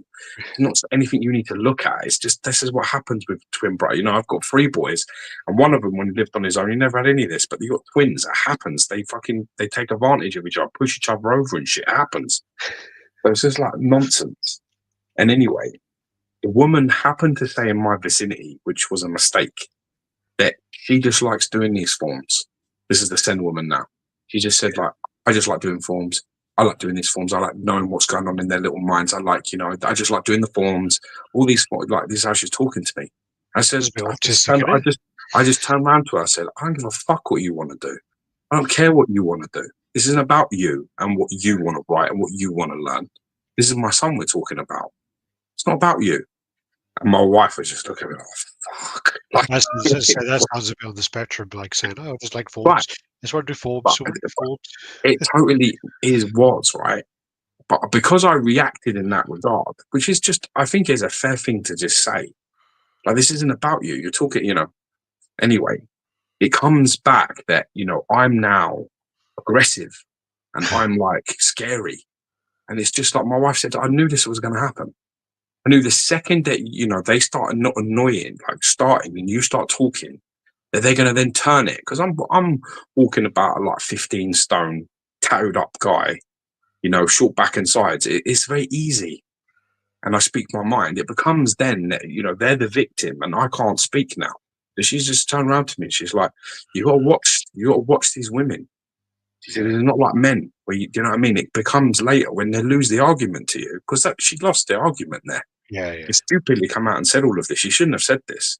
not anything you need to look at. It's just, this is what happens with twin brother. I've got 3 boys, and one of them, when he lived on his own, he never had any of this. But you got twins. It happens. They take advantage of each other, push each other over, and shit. It happens. So it's just like nonsense. And anyway, the woman happened to say in my vicinity, which was a mistake, that she just likes doing these forms. This is the Sen woman now. She just said, like, I just like doing forms. I like doing these forms. I like knowing what's going on in their little minds. I like, I just like doing the forms. All these, like, this is how she's talking to me. I said, I just turned around to her. I said, I don't give a fuck what you want to do. I don't care what you want to do. This isn't about you and what you want to write and what you want to learn. This is my son we're talking about. It's not about you. And my wife was just looking at me like, fuck. Like, that sounds a bit on the spectrum, like saying, oh, just like forms. right. Just want to do forms. It totally was, right? But because I reacted in that regard, which is just, I think is a fair thing to just say, like, this isn't about you. You're talking, anyway, it comes back that, I'm now aggressive and I'm like scary. And it's just like my wife said, I knew this was going to happen. I knew the second that, they start not annoying, like starting and you start talking, that they're going to then turn it. Because I'm walking about a like 15 stone, tattooed up guy, short back and sides. It's very easy. And I speak my mind. It becomes then that, they're the victim and I can't speak now. So she's just turned around to me. She's like, you got to watch these women. She said, it's not like men where do you know what I mean? It becomes later when they lose the argument to you, because she lost the argument there. Yeah. She stupidly come out and said all of this. She shouldn't have said this.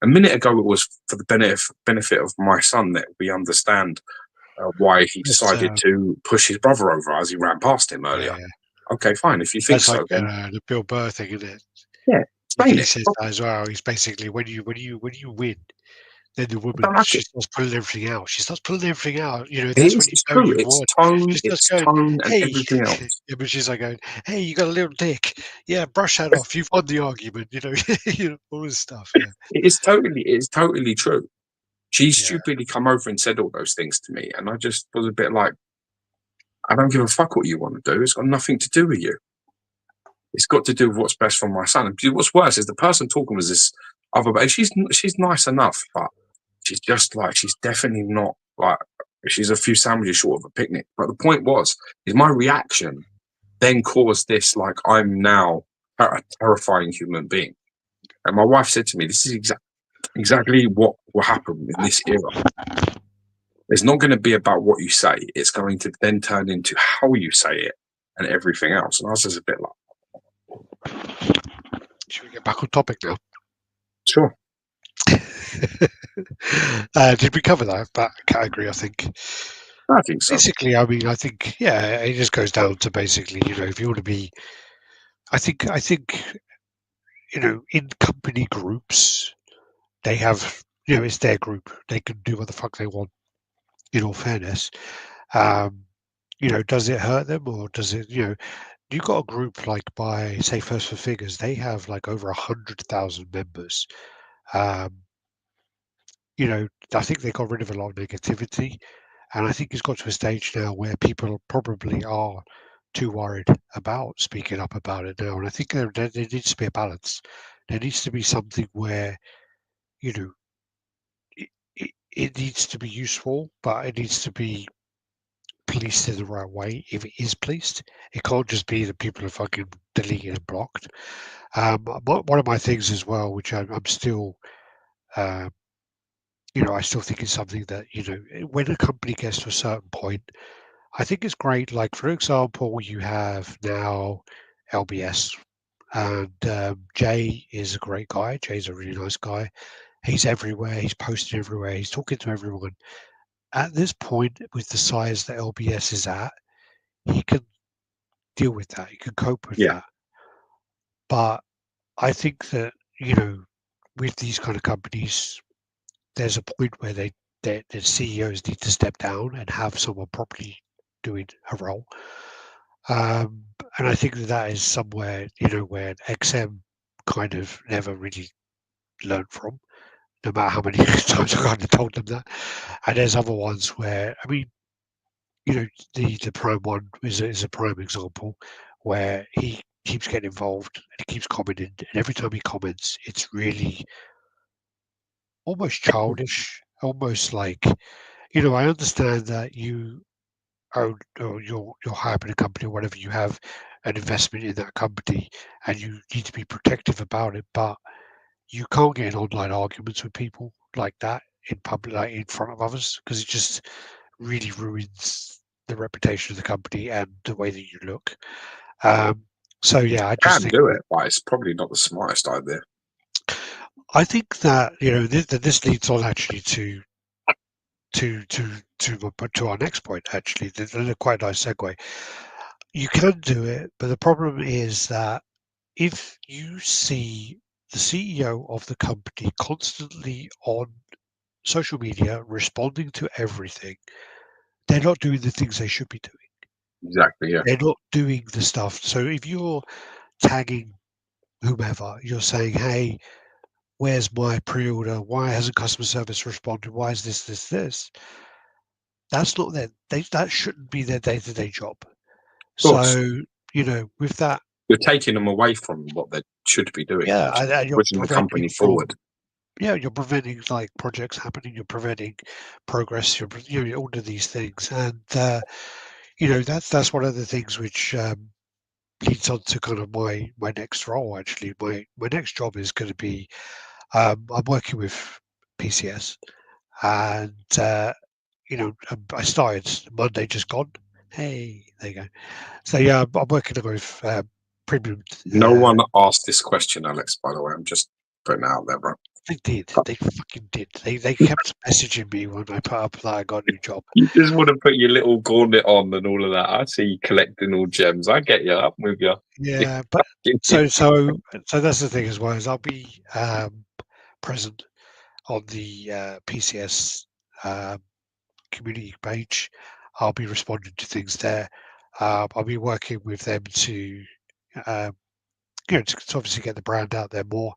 A minute ago, it was for the benefit of my son that we understand why he decided to push his brother over as he ran past him earlier. Yeah. Okay, fine. If you think so, then the Bill Burr thing, isn't it? Yeah, he says that as well. He's basically when you win, then the woman she starts pulling everything out. She starts pulling everything out. That's when you know you've won. It's tone and everything else. Yeah, but she's like going, "Hey, you got a little dick. Yeah, brush that off. You've won the argument." All this stuff. Yeah. It's totally true. She stupidly come over and said all those things to me, and I just was a bit like, I don't give a fuck what you want to do. It's got nothing to do with you. It's got to do with what's best for my son. And what's worse is the person talking was this other. She's nice enough, but she's just like, she's definitely not like, she's a few sandwiches short of a picnic. But the point is my reaction then caused this, like, I'm now a terrifying human being. And my wife said to me, this is exactly what will happen in this era. It's not going to be about what you say. It's going to then turn into how you say it and everything else. And I was just a bit like, should we get back on topic now? Sure. Did we cover that category? I think so. Basically, I mean, I think, yeah, it just goes down to basically, if you want to be, I think, in company groups, they have, it's their group. They can do what the fuck they want, in all fairness. Does it hurt them, or does it, you got a group like by, say, First for Figures, they have like over 100,000 members. I think they got rid of a lot of negativity. And I think it's got to a stage now where people probably are too worried about speaking up about it now. And I think there needs to be a balance. There needs to be something where, it needs to be useful, but it needs to be policed in the right way if it is policed. It can't just be that people are fucking deleted and blocked. One of my things as well, which I'm still... I still think it's something that, when a company gets to a certain point, I think it's great. Like, for example, you have now LBS, and Jay is a great guy. Jay's a really nice guy. He's everywhere. He's posting everywhere. He's talking to everyone. at this point, with the size that LBS is at, he can deal with that. He can cope with Yeah. that. But I think that, with these kind of companies, there's a point where the CEOs need to step down and have someone properly doing a role. And I think that is somewhere, where XM kind of never really learned from, no matter how many times I kind of told them that. And there's other ones where, I mean, the Prime one is a prime example where he keeps getting involved and he keeps commenting, and every time he comments, it's really almost childish, almost like, I understand that you own or you're high up in a company or whatever, you have an investment in that company and you need to be protective about it, but you can't get in online arguments with people like that in public, like in front of others, because it just really ruins the reputation of the company and the way that you look. So yeah, I just Can think do it, but it's probably not the smartest idea. that this leads on actually to our next point. Actually, there's a quite nice segue. You can do it, but the problem is that if you see the CEO of the company constantly on social media responding to everything, they're not doing the things they should be doing. Exactly. Yeah. They're not doing the stuff. So if you're tagging whomever, you're saying, "Hey, where's my pre-order? Why hasn't customer service responded? Why is this?" That's not that shouldn't be their day-to-day job. Of course, So, with that, you're taking them away from what they should be doing, yeah, which is and you're pushing the preventing company from forward. yeah, you're preventing like projects happening, you're preventing progress, all of these things. And that's one of the things which leads on to kind of my next role. Actually, my next job is going to be I'm working with PCS, and I started Monday, just gone. Hey, there you go. So yeah, I'm working with premium. No one asked this question, Alex. By the way, I'm just putting it out there, bro. They did. They fucking did. They kept messaging me when I put up that I got a new job. You just want to put your little gauntlet on and all of that. I see you collecting all gems. I get you. I'm with you. Yeah, but so that's the thing as well, is I'll be present on the PCS community page. I'll be responding to things there. I'll be working with them to um, to obviously get the brand out there more,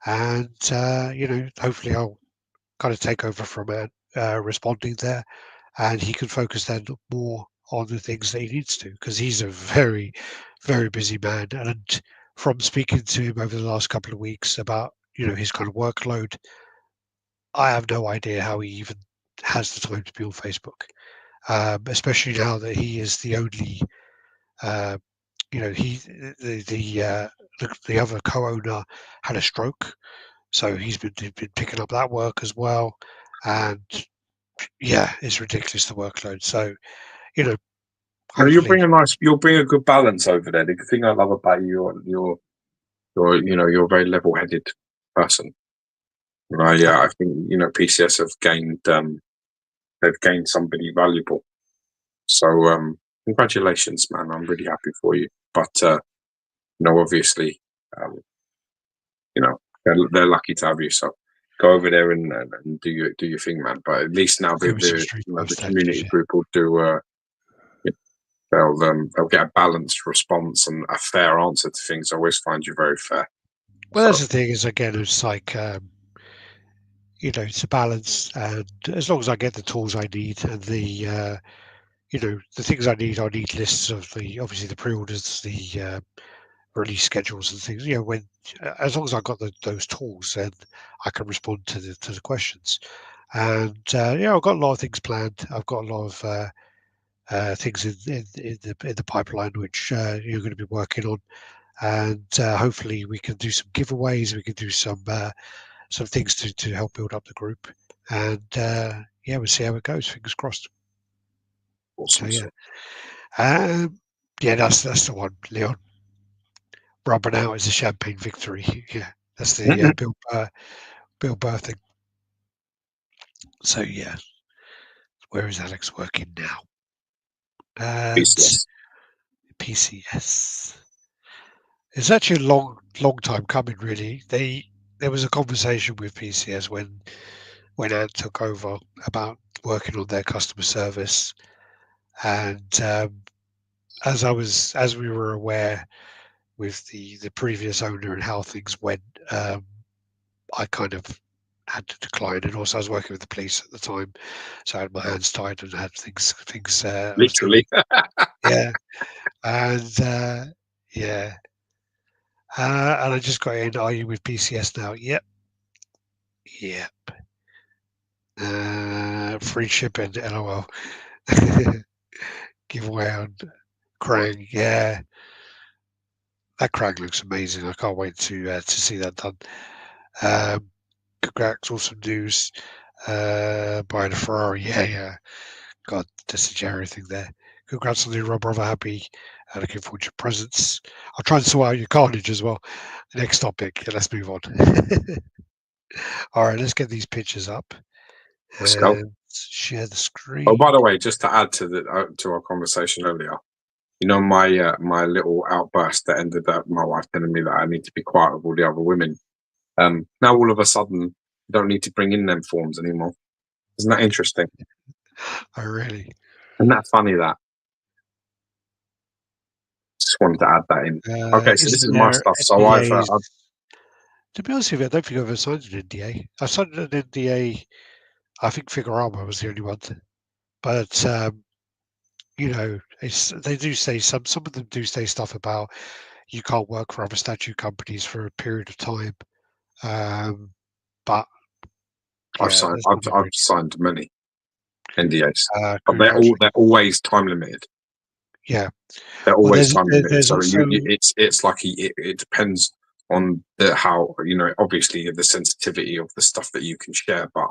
and hopefully I'll kind of take over from responding there, and he can focus then more on the things that he needs to, because he's a very, very busy man. And from speaking to him over the last couple of weeks about his kind of workload, I have no idea how he even has the time to be on Facebook, especially now that he is the only, uh, he the other co-owner had a stroke, so he's been picking up that work as well, and yeah, it's ridiculous, the workload. So you know, No, you'll hopefully, bring a nice. You'll bring a good balance over there. The thing I love about you, you're a very level-headed person. Right? Yeah, I think PCS have gained. They've gained somebody valuable. So congratulations, man. I'm really happy for you. But obviously, um, they're lucky to have you. So go over there and do your thing, man. But at least now give us some the street the fights community yeah. group will do. They'll get a balanced response and a fair answer to things. I always find you very fair. Well, So that's the thing, is again, it's like it's a balance, and as long as I get the tools I need and the things I need lists of the obviously the pre-orders, the release schedules and things. When as long as I got those tools, then I can respond to the questions. And I've got a lot of things planned. I've got a lot of things in the pipeline which you're going to be working on, and hopefully we can do some giveaways. We can do some things to help build up the group, and we'll see how it goes. Fingers crossed. So awesome. yeah, So that's the one, Leon. Rubbing out is a champagne victory. Yeah, that's the Bill Burr thing. So yeah, Where is Alex working now? And PCS. PCS. It's actually a long time coming, really. There was a conversation with PCS when Ant took over about working on their customer service, and as we were aware with the previous owner and how things went, I kind of had to decline, and also I was working with the police at the time, so I had my hands tied and had things I was doing. Literally. Yeah, and yeah, and I just got in. Are you with PCS now? Yep, yep. Free shipping, LOL. Giveaway on Krang. Yeah, that Krang looks amazing. I can't wait to see that done. Congrats, awesome news. Buying a Ferrari. Yeah, yeah. God, that's a Jerry thing there. Congrats on the Rob Brother. Happy. Looking forward to your presents. I'll try and sort out your carnage as well. Next topic. Let's move on. All right, let's get these pictures up So, and share the oh, screen. by the way, just to add to the to our conversation earlier, you know, my little outburst that ended up my wife telling me that I need to be quiet with all the other women. Now all of a sudden, you don't need to bring in them forms anymore. Isn't that interesting? Oh, really? Isn't that funny? That just wanted to add that in. Okay, so this Isn't is my there stuff. So NDAs? To be honest with you, I don't think I've ever signed an NDA. I signed an NDA. I think Figurama was the only one, but they do say some of them do say stuff about you can't work for other statue companies for a period of time. But yeah, there's nothing I've really. signed many NDAs, but Congratulations. they're always time limited. Yeah. They're Well, always time limited. there's So also it's like it depends on the how, you know, obviously the sensitivity of the stuff that you can share, but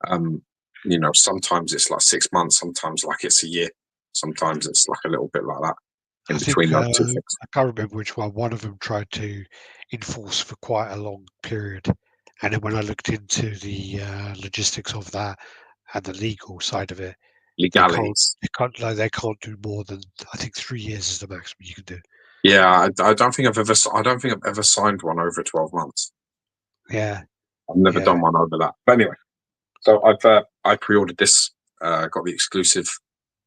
um you know, sometimes it's like 6 months, sometimes like it's a year, sometimes it's like a little bit like that I in between think those two things. I can't remember which one. One of them tried to enforce for quite a long period, and then when I looked into the logistics of that and the legal side of it, they can't Legalities. they can't do more than I think 3 years is the maximum you can do. Yeah, I don't think I don't think I've ever signed one over 12 months. Yeah, I've never yeah. done one over that. But anyway, so I pre-ordered this, got the exclusive.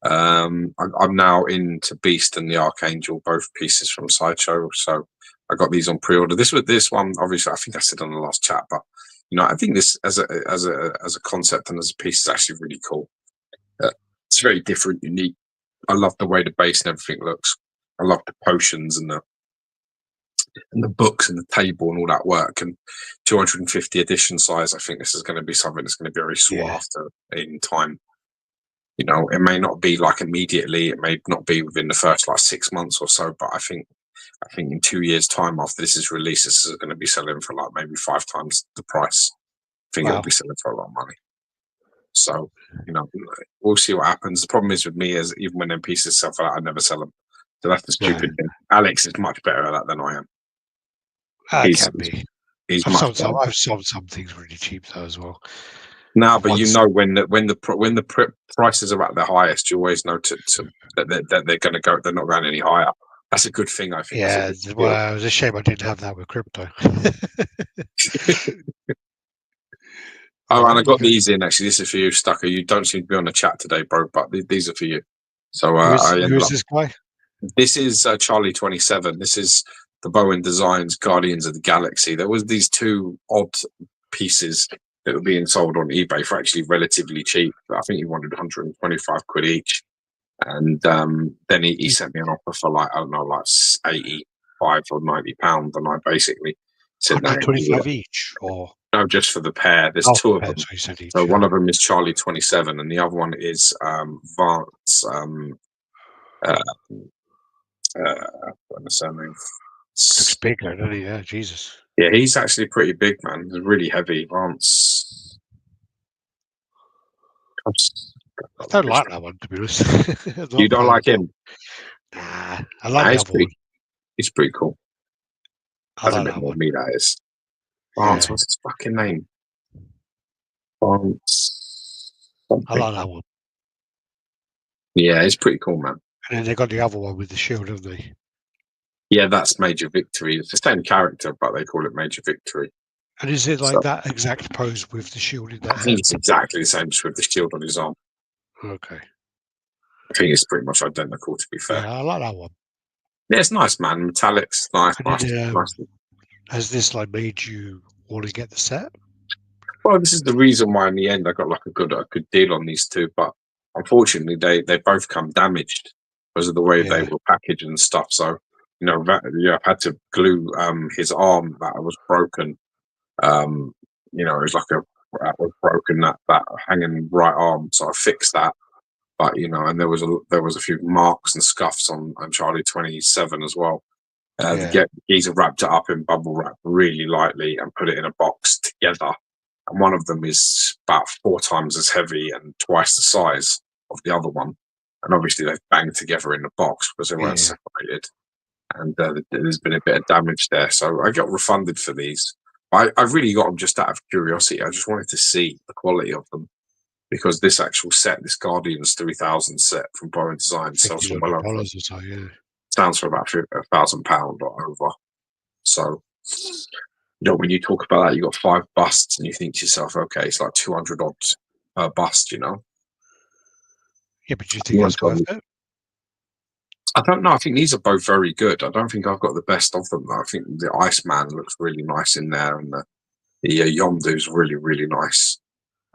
I'm now into Beast and the Archangel, both pieces from Sideshow. So I got these on pre-order. This one, obviously, I think I said on the last chat, but you know, I think this as a concept and as a piece is actually really cool. It's very different, unique. I love the way the base and everything looks. I love the potions and the books and the table and all that work. And 250 edition size, I think this is going to be something that's going to be very sought Yeah. after in time. You know, it may not be like immediately, it may not be within the first like 6 months or so, but I think in 2 years' time after this is released, this is going to be selling for like maybe 5 times the price. I think it'll Wow. be selling for a lot of money. So, you know, we'll see what happens. The problem is with me is even when them pieces sell for that, I never sell them. So that's the No, stupid thing. Alex is much better at that than I am. it He's can be. he's much better. I've sold some things really cheap though as well. Now, I've but you once know when the prices are at their highest, you always know that they're going to go. They're not going any higher. That's a good thing. I think it's a yeah. good skill. Well, it was a shame I didn't have that with crypto. All Oh, and I right, got these in actually. This is for you, Stucker. You don't seem to be on the chat today, bro, but these are for you. So I who ended is up. this guy? This is Charlie 27. This is the Bowen Designs Guardians of the Galaxy. There was these two odd pieces that were being sold on eBay for actually relatively cheap. I think he wanted 125 quid each. And then he sent me an offer for like, I don't know, like 85 or £90. And I basically said, no, 125 each, or no, just for the pair. There's oh, two of pairs, them. so you said So each. one of them is Charlie 27, and the other one is Vance. Uh, what's the surname? Looks big, though, doesn't he? Yeah, Jesus. Yeah, he's actually pretty big, man. He's really heavy. Vance. I don't like that one, to be honest. I'm You not a don't fan like at all. him? Nah, I like Nah, the other one. he's pretty cool. I That's a like bit that more one. me, that is. Vance, Yeah, what's his fucking name? Vance. I Something. like that one. Yeah, it's pretty cool, man. And then they got the other one with the shield, haven't they? Yeah, that's Major Victory. It's the same character, but they call it Major Victory. And is it like So that exact pose with the shield in that I think hand? it's exactly the same, just with the shield on his arm. Okay. I think it's pretty much identical, to be fair. Yeah, I like that one. Yeah, it's nice, man. Metallics, nice, And then, nice. has this like made you want to get the set? Well, this is the reason why in the end I got like a good deal on these two, but unfortunately they both come damaged because of the way they Yeah. were packaged and stuff. So I've had to glue his arm that was broken. It was like that was broken, that hanging right arm. So I fixed that, but and there was a few marks and scuffs on Charlie 27 as well. The geezer wrapped it up in bubble wrap really lightly and put it in a box together. And one of them is about 4 times as heavy and twice the size of the other one. And obviously they've banged together in the box because they weren't separated. And there's been a bit of damage there. So I got refunded for these. I really got them just out of curiosity. I just wanted to see the quality of them. Because this actual set, this Guardians 3000 set from Bowen Design, sells for well over. $1,500 or so, yeah. Sounds for about £1,000 or over. So, when you talk about that, you got 5 busts, and you think to yourself, okay, it's like 200 odd per bust, Yeah, but do you think that's worth it? I don't know. I think these are both very good. I don't think I've got the best of them, though. I think the Iceman looks really nice in there, and the Yondu's really, really nice.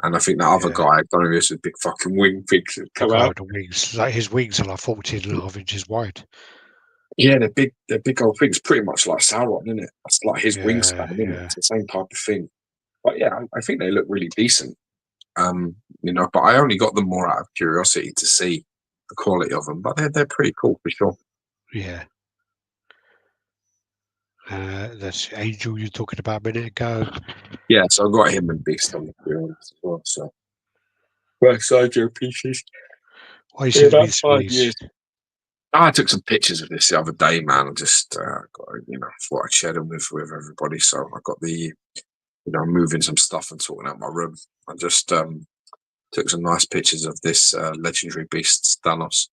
And I think that other guy, I don't know if it's a big fucking wing pigs that come out. The wings, like his wings are like 14.5 inches wide. Yeah, they're big old things, pretty much like Sauron, isn't it? That's like his wingspan, isn't it? It's the same type of thing. But yeah, I think they look really decent. But I only got them more out of curiosity to see the quality of them. But they're pretty cool for sure. Yeah. That's Angel you're talking about a minute ago. Yeah, so I got him and Beast on the clearance as well. So both Sideshow pieces. Why you sending me this, 5 years. I took some pictures of this the other day, man. I just thought I'd share them with everybody. So I got the moving some stuff and sorting out my room. I just took some nice pictures of this legendary beast, Thanos.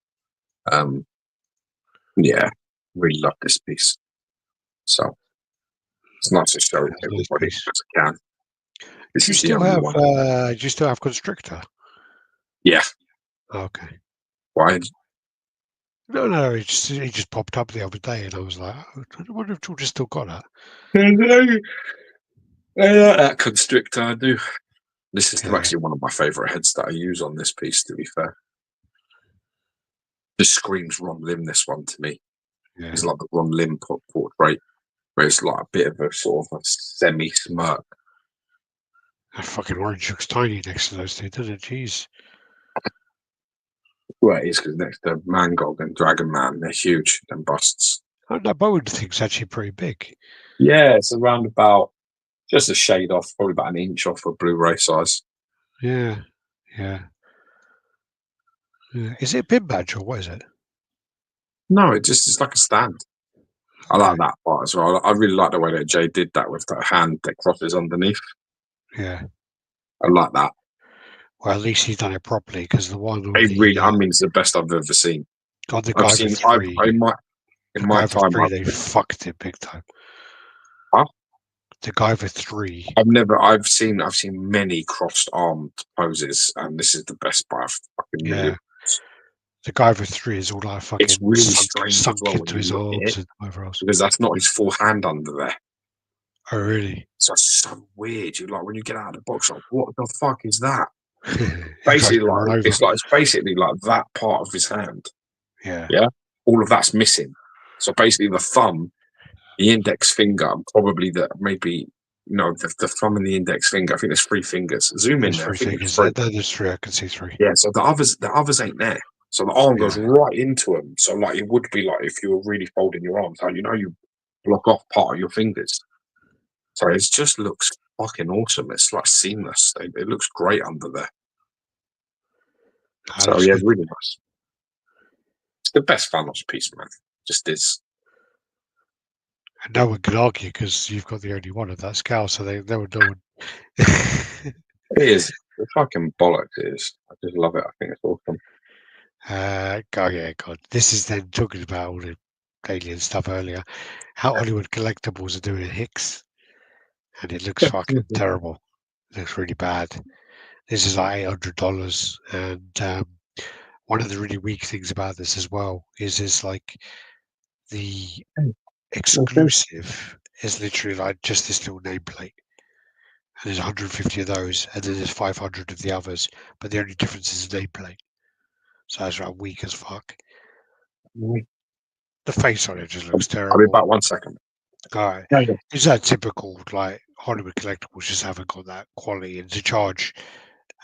Really love this piece. So it's nice to show everybody as I can. Do you still have Constrictor? Yeah. Okay. Why? No, he just popped up the other day, and I was like, I wonder if George has still got that. That Constrictor, I do. This is actually one of my favourite heads that I use on this piece, to be fair. Just screams Ron Lim, this one, to me. Yeah. It's like the Ron Lim portrait, where it's like a bit of a sort of a semi-smirk. That fucking orange looks tiny next to those two, doesn't it? Jeez. Well, it is, because next to Mangog and Dragon Man, they're huge, them busts. Oh, that Bowen thing's actually pretty big. Yeah, it's around about just a shade off, probably about an inch off of Blu-ray size. Yeah. Is it a pin badge or what is it? No, it's like a stand. I like that part as well. I really like the way that Jay did that with that hand that crosses underneath. Yeah. I like that. Well, at least he's done it properly, because the one on it's the best I've ever seen. On the guy with 3. In my time, they fucked it big time. Huh? The guy with 3. I've seen many crossed armed poses, and this is the best by a fucking million. The guy with 3 is all like fucking. It's really strange sunk into his arms and whatever else. Because that's not his full hand under there. Oh really? So it's so weird. You're like, when you get out of the box, like, what the fuck is that? Basically, it's basically like that part of his hand. Yeah. All of that's missing. So basically, the thumb, the index finger, and probably the thumb and the index finger. I think there's 3 fingers. Zoom in there. There's 3. I can see 3. Yeah. So the others ain't there. So the arm goes right into them. So like it would be like if you were really folding your arms out, you block off part of your fingers. So it just looks fucking awesome. It's like seamless. It looks great under there. So yeah, really nice. It's the best Thanos piece, man. Just is. And no one can argue, because you've got the only one of that scale, so no one. It is. The fucking bollocks it is. I just love it. I think it's awesome. God. This is then talking about all the alien stuff earlier. How Hollywood Collectibles are doing Hicks, and it looks fucking terrible. It looks really bad. This is like $800, and one of the really weak things about this as well is like the exclusive is literally like just this little nameplate, and there's 150 of those, and then there's 500 of the others, but the only difference is the nameplate. So that's right, weak as fuck. The face on it just looks I'll be terrible. back 1 second. All right, Yeah, yeah. it's that typical like Hollywood collectibles just haven't got that quality, and to charge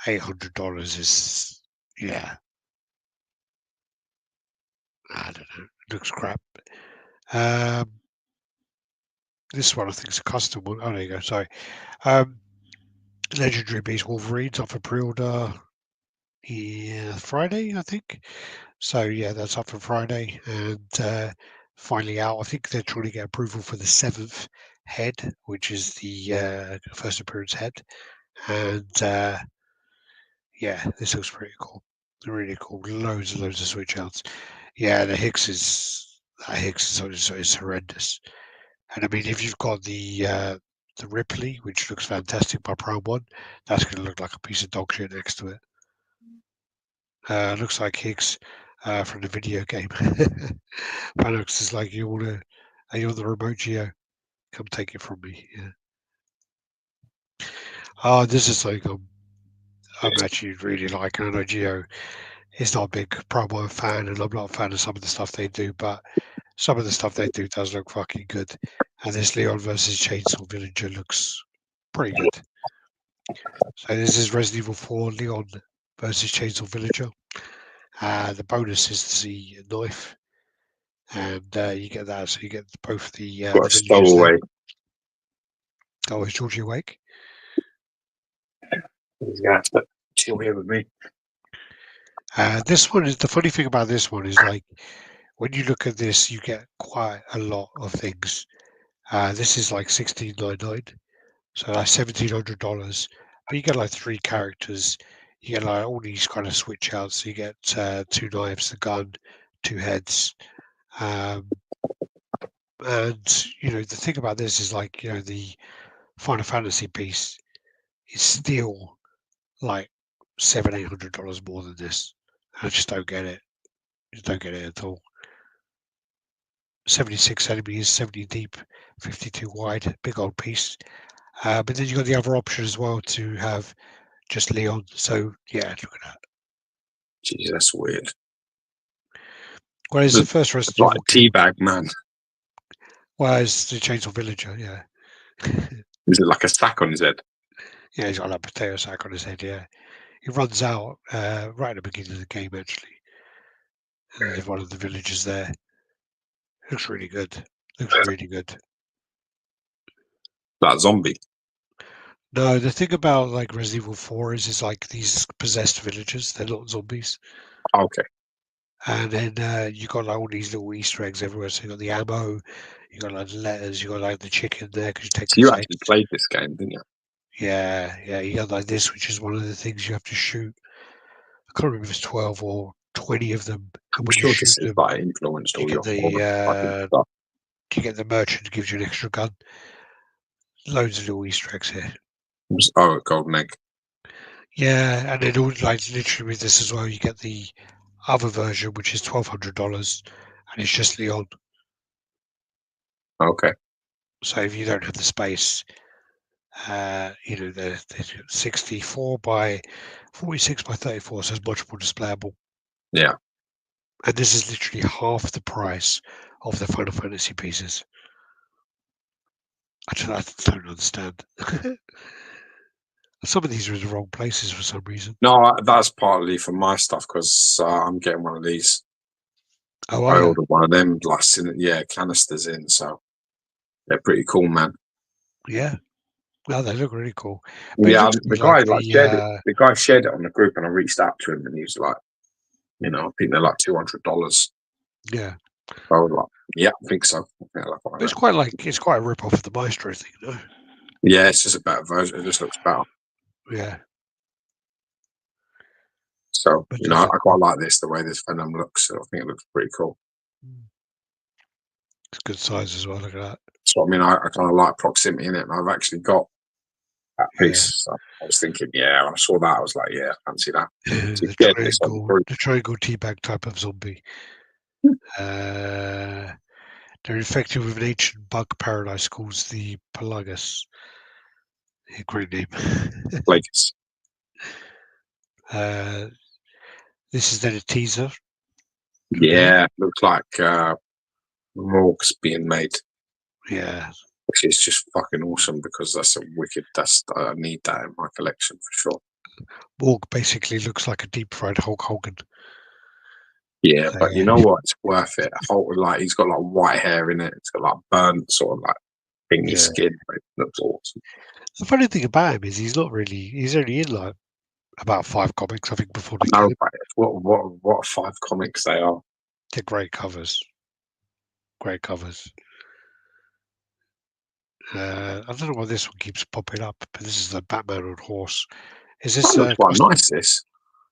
$800 is yeah, I don't know, it looks crap. Um, this one I think is a custom one. Oh, there you go. Sorry. Um, Legendary Beast Wolverines up for pre-order. Yeah, Friday, I think. So yeah, that's up for Friday, and finally out. I think they're trying to get approval for the 7th head, which is the first appearance head, and yeah, this looks pretty cool. Really cool. Loads and loads of switch outs. Yeah, the Hicks is horrendous. And I mean, if you've got the Ripley, which looks fantastic by Prime One, that's going to look like a piece of dog shit next to it. Looks like Higgs from the video game. Panox is like, are you on the remote Geo? Come take it from me. Yeah. Oh, this is like I'm actually really liking. I know Geo is not a big promo fan, and I'm not a fan of some of the stuff they do, but some of the stuff they do does look fucking good. And this Leon versus Chainsaw Villager looks pretty good. So this is Resident Evil 4 Leon versus Chainsaw Villager. The bonus is the knife, and you get that. So you get both the Got a villagers there. stowaway. Oh, is Georgie awake? He's going to have to chill here with me. This one is the funny thing about this one is like when you look at this, you get quite a lot of things. This is like $16.99, so like $1,700. But you get like 3 characters. You get like all these kind of switch outs. So you get 2 knives, a gun, 2 heads. And the thing about this is like the Final Fantasy piece is still like $700-800 more than this. I just don't get it. Just don't get it at all. 76 centimeters, 70 deep, 52 wide, big old piece. But then you got the other option as well to have just Leon. So yeah, look at that. Jeez, that's weird. Well, it's the first It's Resident like Evil a teabag man. Well, it's the Chainsaw Villager, yeah. Is it like a sack on his head? Yeah, he's got that potato sack on his head, yeah. He runs out right at the beginning of the game, actually. And there's one of the villagers there. Looks really good. Looks really good. Like a zombie. No, the thing about like Resident Evil 4 is like these possessed villagers. They're not zombies. Okay. And then you got like all these little Easter eggs everywhere. So you got the ammo, you got like the letters, you got like the chicken there because you take So the you actually saves. played this game, didn't you? Yeah, yeah. You got like this, which is one of the things you have to shoot. I can't remember if it's 12 or 20 of them. And I'm when you sure shoot this has them, like influenced you all get your horror fucking the stuff. merchant who gives you an extra gun. Loads of little Easter eggs here. Oh, a golden egg. Yeah, and then all like literally with this as well, you get the other version, which is $1,200, and it's just Leon. Okay. So if you don't have the space, they're 64 by 46 by 34, so it's much more displayable. Yeah. And this is literally half the price of the Final Fantasy pieces. I don't understand. Some of these are in the wrong places for some reason. No, that's partly for my stuff because I'm getting one of these. Oh, I are you? ordered one of them, like canisters in, so they're pretty cool, man. Yeah. No, they look really cool. But it Yeah, looks to the me like guy like shared it. The guy shared it on the group, and I reached out to him, and he was like, I think they're like $200. yeah. I was like, yeah, I think so. I think I'll buy But that. it's quite a rip off of the Maestro thing, though. Yeah, it's just a better version. It just looks better. Yeah. So, But you know, I quite like this, the way this Venom looks. So I think it looks pretty cool. It's good size as well. Look at that. So, I mean, I kind of like proximity in it, and I've actually got that Yeah. piece. So I was thinking, yeah, when I saw that, I was like, yeah, fancy that. So The get this on the group. triangle teabag type of zombie. They're infected with an ancient bug paradise called the Pelagus. Yeah, great name. Lakers. This is then a teaser. Yeah, looks like Morg's being made, Yeah. which is just fucking awesome because that's a wicked. I need that in my collection for sure. Morg basically looks like a deep fried Hulk Hogan. Yeah, So, but you know what? It's worth it. Hulk, like he's got like white hair in it. It's got like burnt sort of like pinky yeah. skin. It looks awesome. The funny thing about him is he's only in like about 5 comics, I think, before they I kill know, him. but what 5 comics they are. They're great covers. Great covers. I don't know why this one keeps popping up, but this is the Batman on horse. Is this That looks quite nice. This.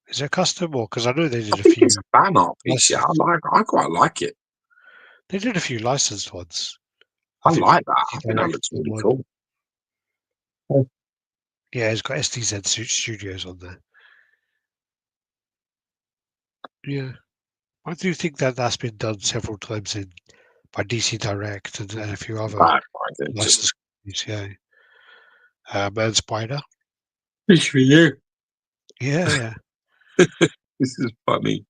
is it custom or because I know they I did a think few it's a fan art piece. Yeah, licensed, I quite like it. they did a few licensed ones. I I think like that. DC I think that Direct looks did really one. cool. Yeah, it's got SDZ Studios on there. Yeah, I do think that that's been done several times in by DC Direct and a few other Right, just licensed companies. Yeah, Man Spider. fish for you. Yeah, yeah. This is funny.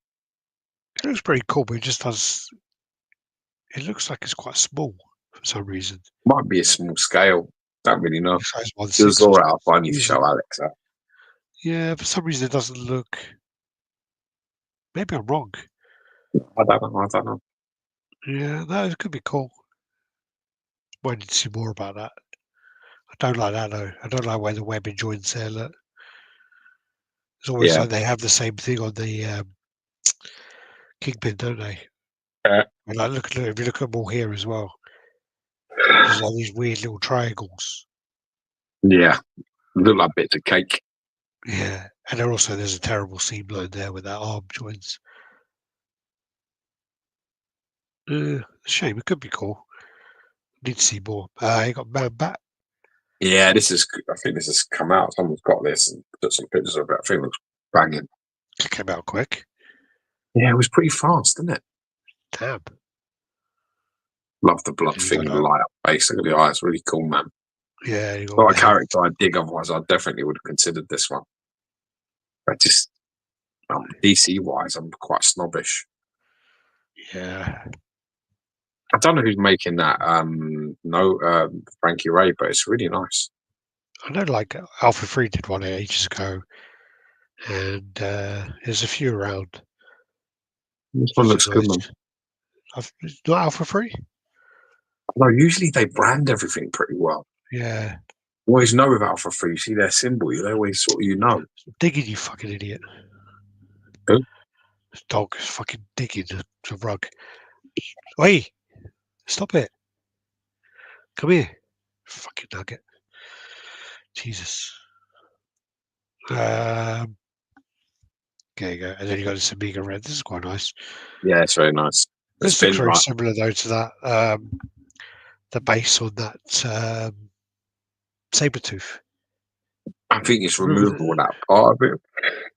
It looks pretty cool, but it just does. It looks like it's quite small for some reason. Might be a small scale. Don't really know. It's size It was 1/6 or all something. right. I need to Usually, show Alex that. yeah, for some reason it doesn't look. Maybe I'm wrong. I don't know. I don't know. Yeah, no, it could be cool. Might need to see more about that. I don't like that though. I don't like where the webbing joins there. Look, it's always Yeah. like they have the same thing on the Kingpin, don't they? Uh, And like, look, if you look at them all here as well, there's like these weird little triangles. yeah. Look like bits of cake. Yeah, and there also there's a terrible seam line there with that arm joins. Shame. It could be cool. Need to see more. You got Man Bat. Yeah, this is. I think this has come out. Someone's got this and put some pictures of it. I think it looks banging. It came out quick. Yeah, it was pretty fast, didn't it? Damn. Love the blood You thing got and the light up base. Look at the eyes. Really cool, man. yeah, you got Not a the head. character I dig. Otherwise, I definitely would have considered this one. But just DC wise, I'm quite snobbish. Yeah. I don't know who's making that. Frankie Ray, but it's really nice. I know, like Alpha 3 did one ages ago, and there's a few around. This one looks good, man. Not Alpha 3? No, usually they brand everything pretty well. Yeah. You always know with Alpha 3, you see their symbol, you always sort of Digging, you fucking idiot. Who? This dog is fucking digging the rug. Wait! Stop it. Come here. Fucking nugget. Jesus. There you go. And then you got this Amiga Red. This is quite nice. Yeah, it's very nice. This looks very similar though to that the base on that Sabretooth. I think it's removable, that part of it.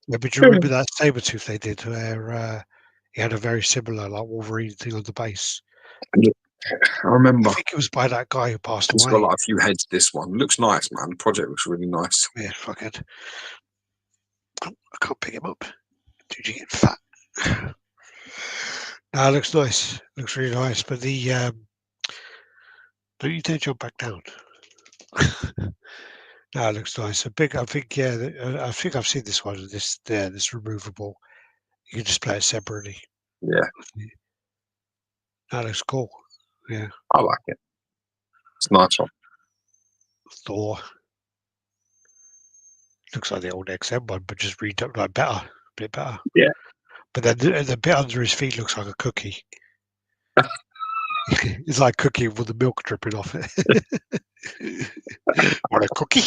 Yeah, but you remember that Sabretooth they did where he had a very similar like Wolverine thing on the base. I remember. I think it was by that guy who passed It's away. got like a few heads, this one. Looks nice, man. The project looks really nice. Yeah, fucking. Oh, I can't pick him up. Dude, you get fat. No, it looks nice. Looks really nice. But the don't you dare jump back down. No, it looks nice. A big. I think. Yeah. I think I've seen this one. This removable. You can display it separately. Yeah, That looks cool. Yeah. I like it. It's a nice one. Thor. Looks like the old XM one, but just redone like better, a bit better. Yeah. But then the bit under his feet looks like a cookie. It's like cookie with the milk dripping off it. Want a cookie?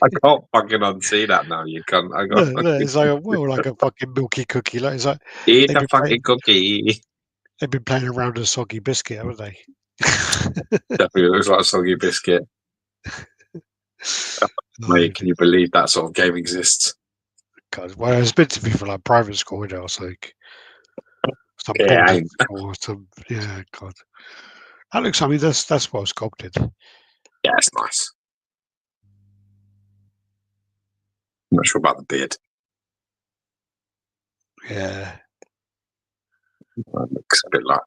I can't fucking unsee that now. You can't. I got No, it's like like a fucking milky cookie. Like it's like eat they've a been fucking cookie. they've been playing around a soggy biscuit, haven't they? Definitely looks like a soggy biscuit. Mate, can you believe that sort of game exists? God, well, it's meant to be for like private school, you know, it's like some Yeah, boarding school or some. Yeah, God, that looks. I mean, that's well sculpted. yeah, it's nice. I'm not sure about the beard. Yeah, It looks a bit like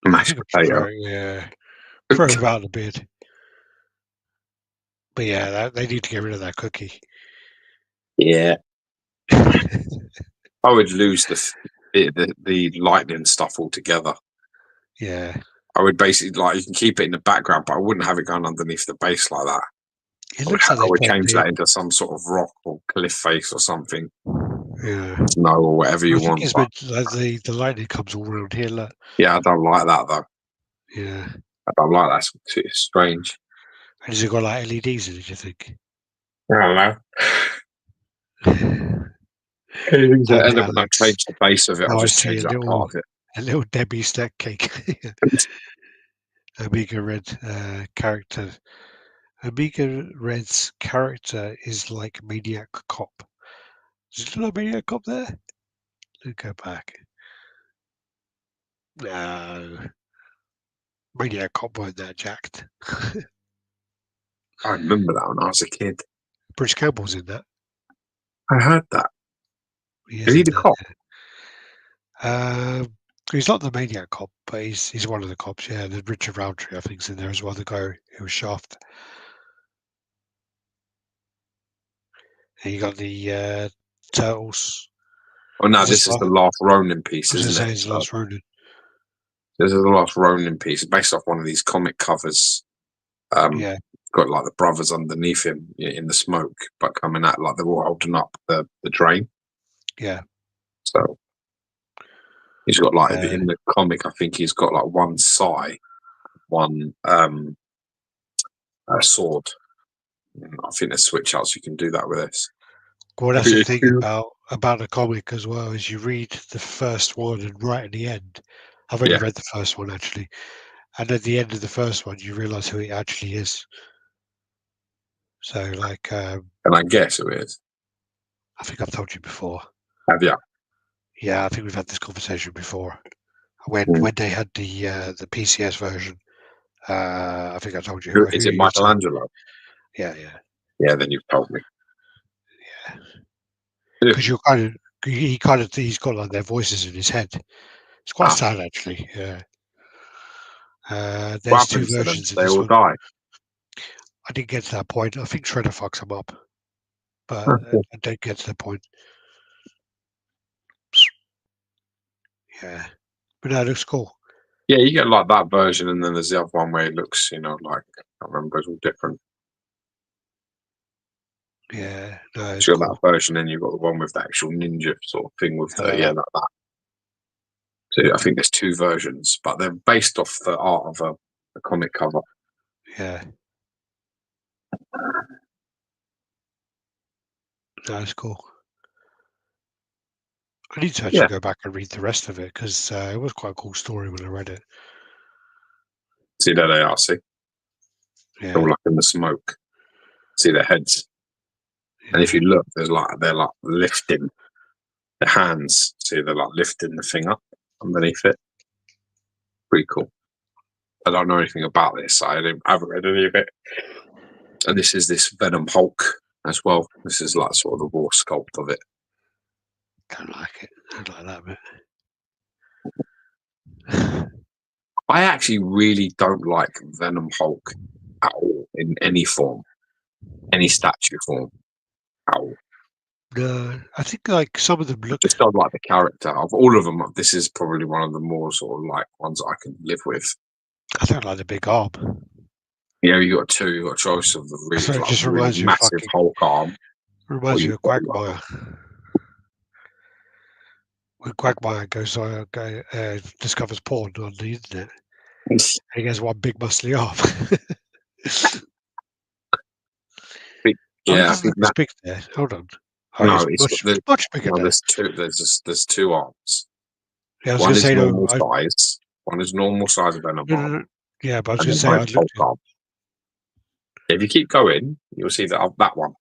I mashed think I potato. prefer without the beard. But yeah, they need to get rid of that cookie. Yeah, I would lose the lightning stuff altogether. Yeah, I would basically you can keep it in the background, but I wouldn't have it going underneath the base like that. it looks like I they would put change the that into some sort of rock or cliff face or something, yeah. snow or whatever I you think want. it's But meant like the lightning comes all around here. Look, yeah, I don't like that though. yeah. I don't like that. It's strange. And has it got like LEDs in it? Do you think? I don't know. Anything's an Oh yeah, element. I change the base of it. I'll now I just see change that part of it. a little Debbie stack cake. Amiga Red character. Amiga Red's character is like Maniac Cop. Is it not Maniac Cop there? Let's go back. No, Maniac Cop weren't that jacked. I remember that when I was a kid. Bruce Campbell's in that. I heard that. He Is is he in the that. cop? He's not the Maniac Cop, but he's one of the cops. Yeah, the Richard Roundtree I think's in there as well. The guy who was Shaft. And you got the Turtles. Oh no, Is this this is like? the last Ronin I piece, was gonna isn't it? say it's the So Last Ronin. this is the last Ronin piece, based off one of these comic covers. Yeah, Got like the brothers underneath him in the smoke, but coming out like they're all holding up the drain. yeah. So he's got like Uh, in the comic, I think he's got like one sai, one sword. I think there's switch outs you can do that with this. well, I that's think the it's thing two. about the comic as well. Is you read the first one and right at the end. I've only Yeah, read the first one actually, and at the end of the first one, you realise who he actually is. So, like, and I guess it is. I think I've told you before. Have you? Yeah, I think we've had this conversation before. Mm. When they had the PCS version, I think I told you who Is it he is. Michelangelo? Yeah, yeah, Yeah, then you've told me. yeah. Yeah. Because he's got like their voices in his head. It's quite Ah, sad actually. Yeah. what There's two happens to them? versions of They this all one. die. I didn't get to that point. I think Shredder fucks him up, but Huh. I don't get to the point. Yeah, but no, it looks cool. Yeah, you get like that version, and then there's the other one where it looks, like I remember it's all different. Yeah, no, it's So you got cool. that version, and you've got the one with the actual ninja sort of thing with I like like that. that. So I think there's two versions, but they're based off the art of a comic cover. Yeah, no, it's cool. I need to Yeah, actually go back and read the rest of it because it was quite a cool story when I read it. see there they are. See, they're all Yeah, like in the smoke. See their heads, and if yeah, you look, they're like lifting the hands. See, they're like lifting the thing up underneath it. Pretty cool. I don't know anything about this. I haven't read any of it. And this is this Venom Hulk as well. This is like sort of the raw sculpt of it. don't like it. I don't like that bit. I actually really don't like Venom Hulk at all in any form, any statue form at all. No, I think like some of them I look. just don't like the character of all of them. This is probably one of the more sort of like ones I can live with. I don't like the big arm. You got two. You got a choice of the So it just really reminds you of massive fucking. Hulk arm, or Reminds you you've of got like Quagmire. When Quagmire goes discovers porn on the internet. And he has one big muscly arm. Oh, he Yeah, I doesn't think look as that. big there. Hold on. Oh, No, it's it's much, the, much bigger no. there. There's two. There's two arms. Yeah, I was going One to is say, normal no, size. One is normal size Venom no, arm, no. Yeah, but I was and going then to say, I both Hulk looked at, arm. If you keep going, you'll see that one.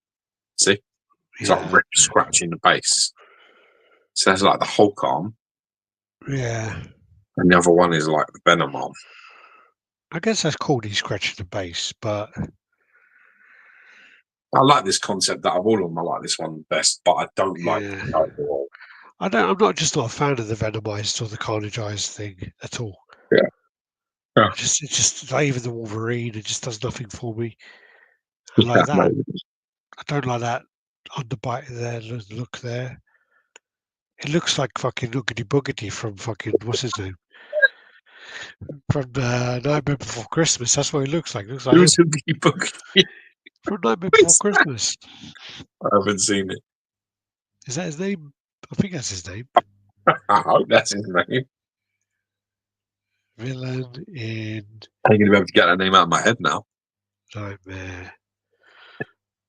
See, it's like yeah, rip scratching the base. So that's like the Hulk arm, yeah. and the other one is like the Venom arm. I guess that's called he's scratching the base, but I like this concept that of all of them. I like this one best, but I don't like yeah. the overall. I'm not just not a fan of the Venomized or the Carnage Eyes thing at all. Yeah, yeah, It's just like even the Wolverine, it just does nothing for me. And yeah. like that, Maybe. I don't like that underbite there, the look there. It looks like fucking Oogity Boogity from fucking what's his name? From Nightmare Before Christmas. That's what he looks like. Looks like him Who's Oogie Boogie? from Nightmare Before Christmas. I haven't seen it. Is that his name? I think that's his name. I hope that's his name. Villain in I'm going to be able to get that name out of my head now. Nightmare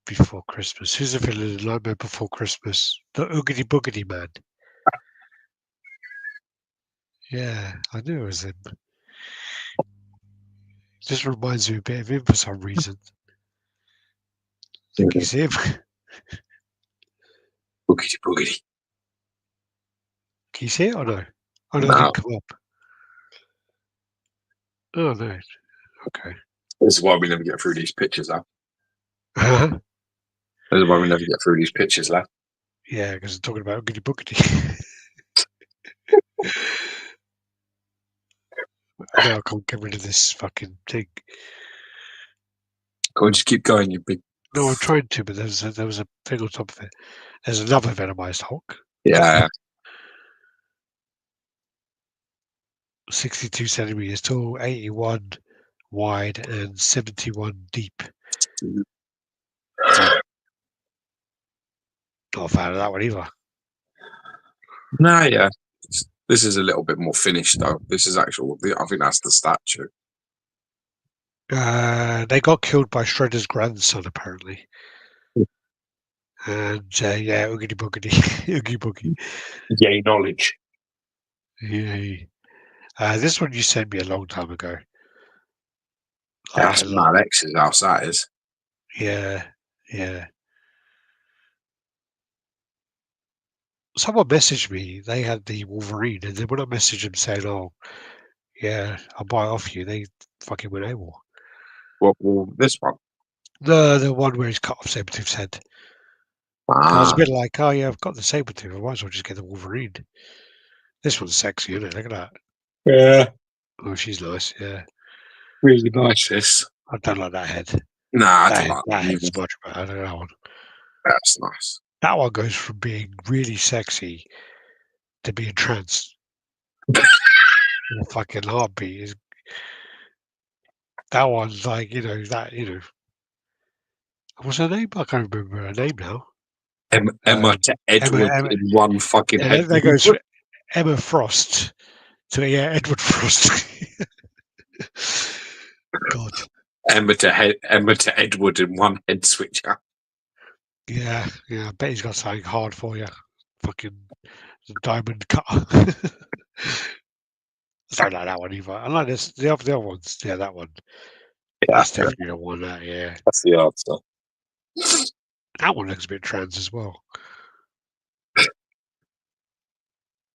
Before Christmas. Who's the villain in Nightmare Before Christmas? The Oogity Boogity Man. Yeah, I knew it was him. Just reminds me a bit of him for some reason. I think he's him. Boogity boogity. Can you see it or no? Oh no, it No, didn't come up. Oh no. Okay. this is why we never get through these pictures, lad. yeah, This is why we never get through these pictures, lad. because I'm talking about Oogity Boogity. No, I can't get rid of this fucking thing. Go on, just keep going, you big. No, I'm trying to, but there was a thing on top of it. There's another Venomized Hulk. Yeah, 62 centimeters tall, 81 wide, and 71 deep. Not a fan of that one either. nah, yeah. This is a little bit more finished, though. This is actual. I think that's the statue. They got killed by Shredder's grandson, apparently. And yeah, Oogity Boogity. Oogie Boogie. Yay, knowledge. Yeah. This one you sent me a long time ago. Like That's a lot. Mad X's house, that is. Yeah. Yeah. Someone messaged me. They had the Wolverine, and then when I messaged them saying, "Oh, yeah, I'll buy it off you," they fucking went AWOL. Well, this one. The one where he's cut off Sabretooth's head. I was a Ah, bit like, "Oh yeah, I've got the Sabretooth. I might as well just get the Wolverine." This one's sexy, isn't it? Look at that. yeah. Oh, she's nice. Yeah. Really nice, this. I don't like that head. Nah, I don't That like that that either. head's much better than that one. That's nice. That one goes from being really sexy to being trans. In a fucking heartbeat. That one's like, what's her name? I can't remember her name now. Emma to Edward Emma. in one fucking Yeah, head. that goes from Emma Frost to Edward Frost. God. Emma to Edward in one head switcher. Yeah. I bet he's got something hard for you. Fucking diamond cutter. I don't like that one either. I like this. The other ones. Yeah, that one. Yeah, That's definitely the one. Yeah. that's the answer. That one looks a bit trans as well.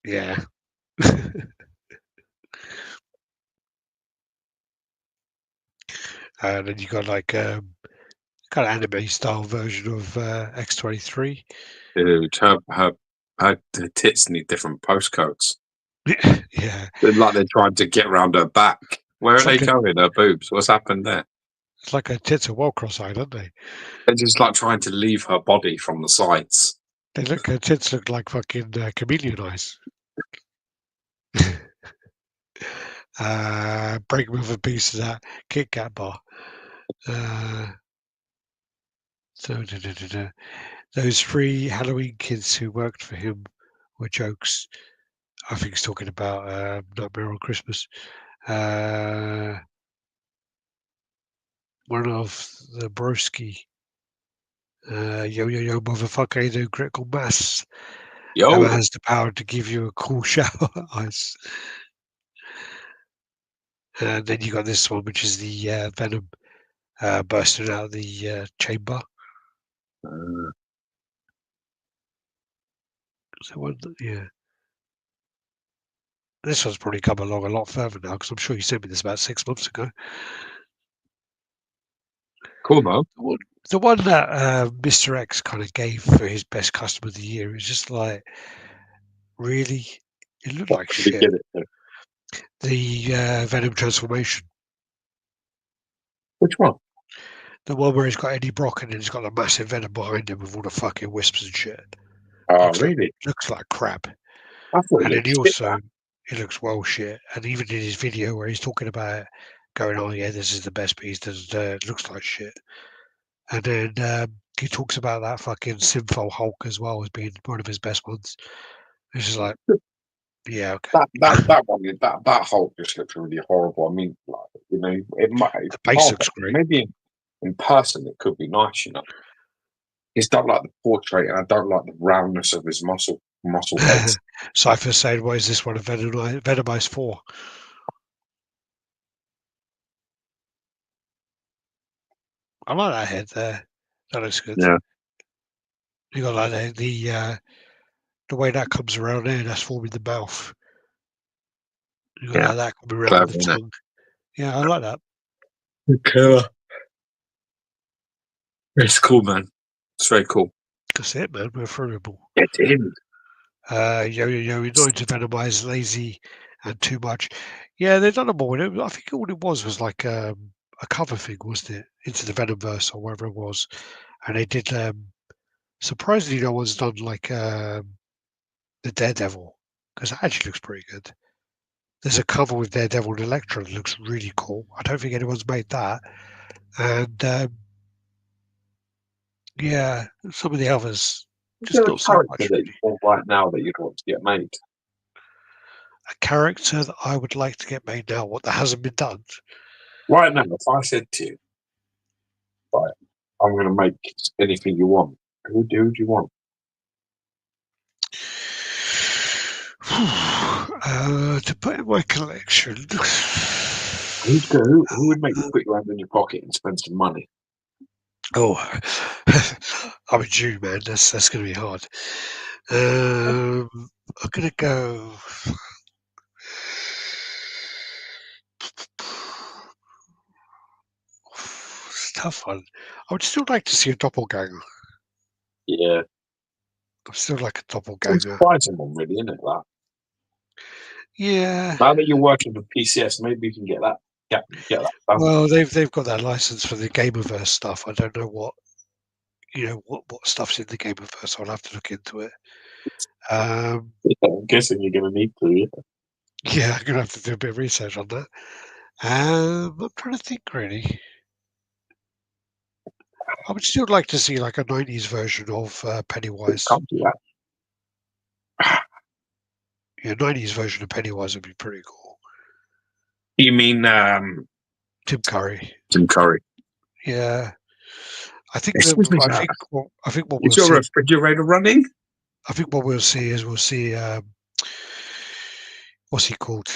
Yeah. And then you got like kind of anime style version of X-23. Dude, her tits need different postcodes. Yeah. They're like they're trying to get around her back. Where It's are they like going? Her boobs. What's happened there? her tits are well cross-eyed, aren't they? They're just like trying to leave her body from the sides. Her tits look like fucking chameleon eyes. Break me with a piece of that Kit Kat bar. So those three Halloween kids who worked for him were jokes. I think he's talking about Nightmare on Christmas. One of the broski. Yo, motherfucker, ain't no critical mass. Emma Yo, has the power to give you a cool shower ice. And then you got this one, which is the Venom bursting out of the chamber. uh, So one, yeah. This one's probably come along a lot further now because I'm sure you sent me this about 6 months ago. cool though. The one that Mr. X kind of gave for his best customer of the year is just like, really? It looked What like did we shit. get it to? The Venom transformation. Which one? The one where he's got Eddie Brock and then he's got a massive Venom behind him with all the fucking wisps and shit. Oh, Looks like really? looks like crap. I thought it And then looked he shit. also he looks well shit. And even in his video where he's talking about going, "Oh yeah, this is the best piece," it looks like shit. And then he talks about that fucking Sympho Hulk as well as being one of his best ones. It's just like, yeah, okay. That one, that Hulk just looks really horrible. I mean, like, it might The base looks great. maybe in person it could be nice. It's don't like the portrait, and I don't like the roundness of his muscle heads. Cypher saying, "What is this one of Venomized 4?" I like that head there. That looks good. Yeah, You got like the way that comes around there, that's forming the mouth. You got yeah, like that coming around clever, with the isn't tongue. Yeah, I like that. it? Killer. It's cool, man. It's very cool. That's it, man. We're fruitable. Get in. Yo, annoying to venomize, lazy, and too much. Yeah, they've done them all. I think all it was like a cover thing, wasn't it? Into the Venomverse or whatever it was. And they did. Surprisingly, no one's done like the Daredevil because that actually looks pretty good. There's a cover with Daredevil and Elektra that looks really cool. I don't think anyone's made that. And yeah, some of the others, Is just there a not so character much that you really. want right now that you'd want to get made? A character that I would like to get made now, what that hasn't been done. Right now, if I said to you, right, I'm going to make anything you want, who do you want? To put in my collection. Who would make you put your hand in your pocket and spend some money? Oh, I'm a Jew, man. That's going to be hard. I'm going to go. It's a tough one. I would still like to see a doppelganger. Yeah, I'd still like a it's doppelganger. surprising one, really, isn't it? That Yeah. now that you're working with PCS, maybe you can get that done. Well, they've got that license for the Gamerverse stuff. I don't know what stuff's in the Gamerverse. I'll have to look into it. Yeah, I'm guessing you're going to need to. Yeah. Yeah, I'm gonna have to do a bit of research on that. I'm trying to think really. I would still like to see like a 90s version of Pennywise. Can't do that. Yeah, 90s version of Pennywise would be pretty cool. You mean Tim Curry. Tim Curry? Yeah. I think Excuse me, sir. I think what we'll Is your see refrigerator running? I think what we'll see is we'll see what's he called?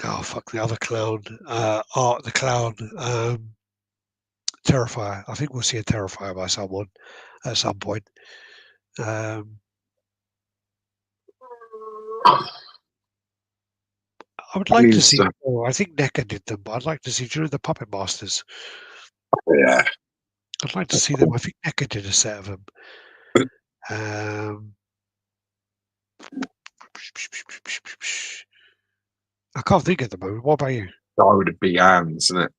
Oh fuck the other clown. Art the clown. Terrifier. I think we'll see a Terrifier by someone at some point. Um, I would I like mean, to see more. I think NECA did them, but I'd like to see during the Puppet Masters. yeah, I'd like to that's see them. cool. I think NECA did a set of them. Um, I can't think at the moment. What about you? Guy with the big hands, isn't it?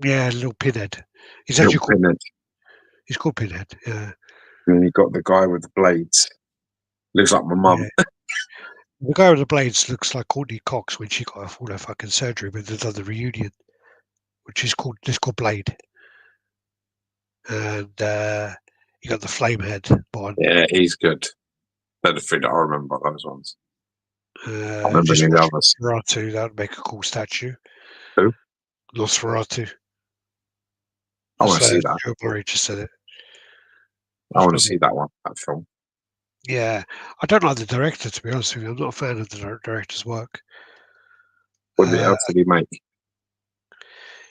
Yeah, little Pinhead. He's Little actually called. Pinhead. He's called Pinhead. Yeah, And you got the guy with the blades. Looks like my yeah. mum. The guy with the blades looks like Courtney Cox when she got all her fucking surgery when they done the reunion, which is called Blade. And you got the Flamehead one. Yeah, he's good. They're the three that I remember those ones. I remember Just any of the watch others. Nosferatu. That would make a cool statue. Who? Nosferatu. I want to see that. Joe Murray just said it. I want to see that one, that film. Yeah, I don't like the director, to be honest with you. I'm not a fan of the director's work. What else did he make?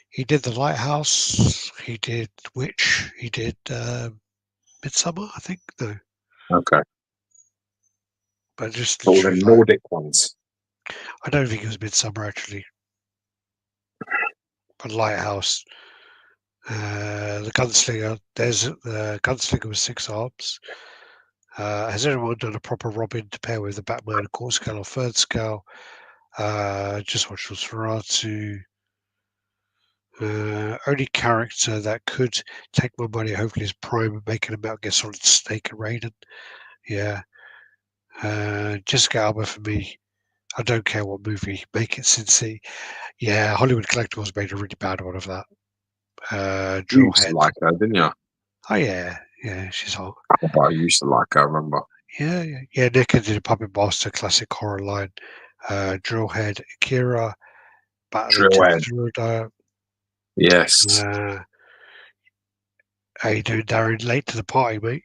He did The Lighthouse. He did Witch. He did Midsummer, I think. No, Okay. but just All the literally, like, Nordic ones. I don't think it was Midsummer actually. But Lighthouse. The Gunslinger. There's the Gunslinger with 6 arms. Has anyone done a proper Robin to pair with the Batman, quarter scale or third scale? Just watched Nosferatu. Only character that could take my money, hopefully, is Prime and making a Metal Gear Solid Snake and Raiden. Yeah. Jessica Alba for me. I don't care what movie. Make it Sin City. Yeah, Hollywood Collectibles made a really bad one of that. You used to Drillhead. like her, didn't you? Oh yeah, yeah, she's hot. I used to like her, I remember. Yeah. Nika did a Puppet Master classic horror line. Drillhead, Akira, Battle into Drillhead. Florida. Yes. How you doing, Darren? Late to the party, mate.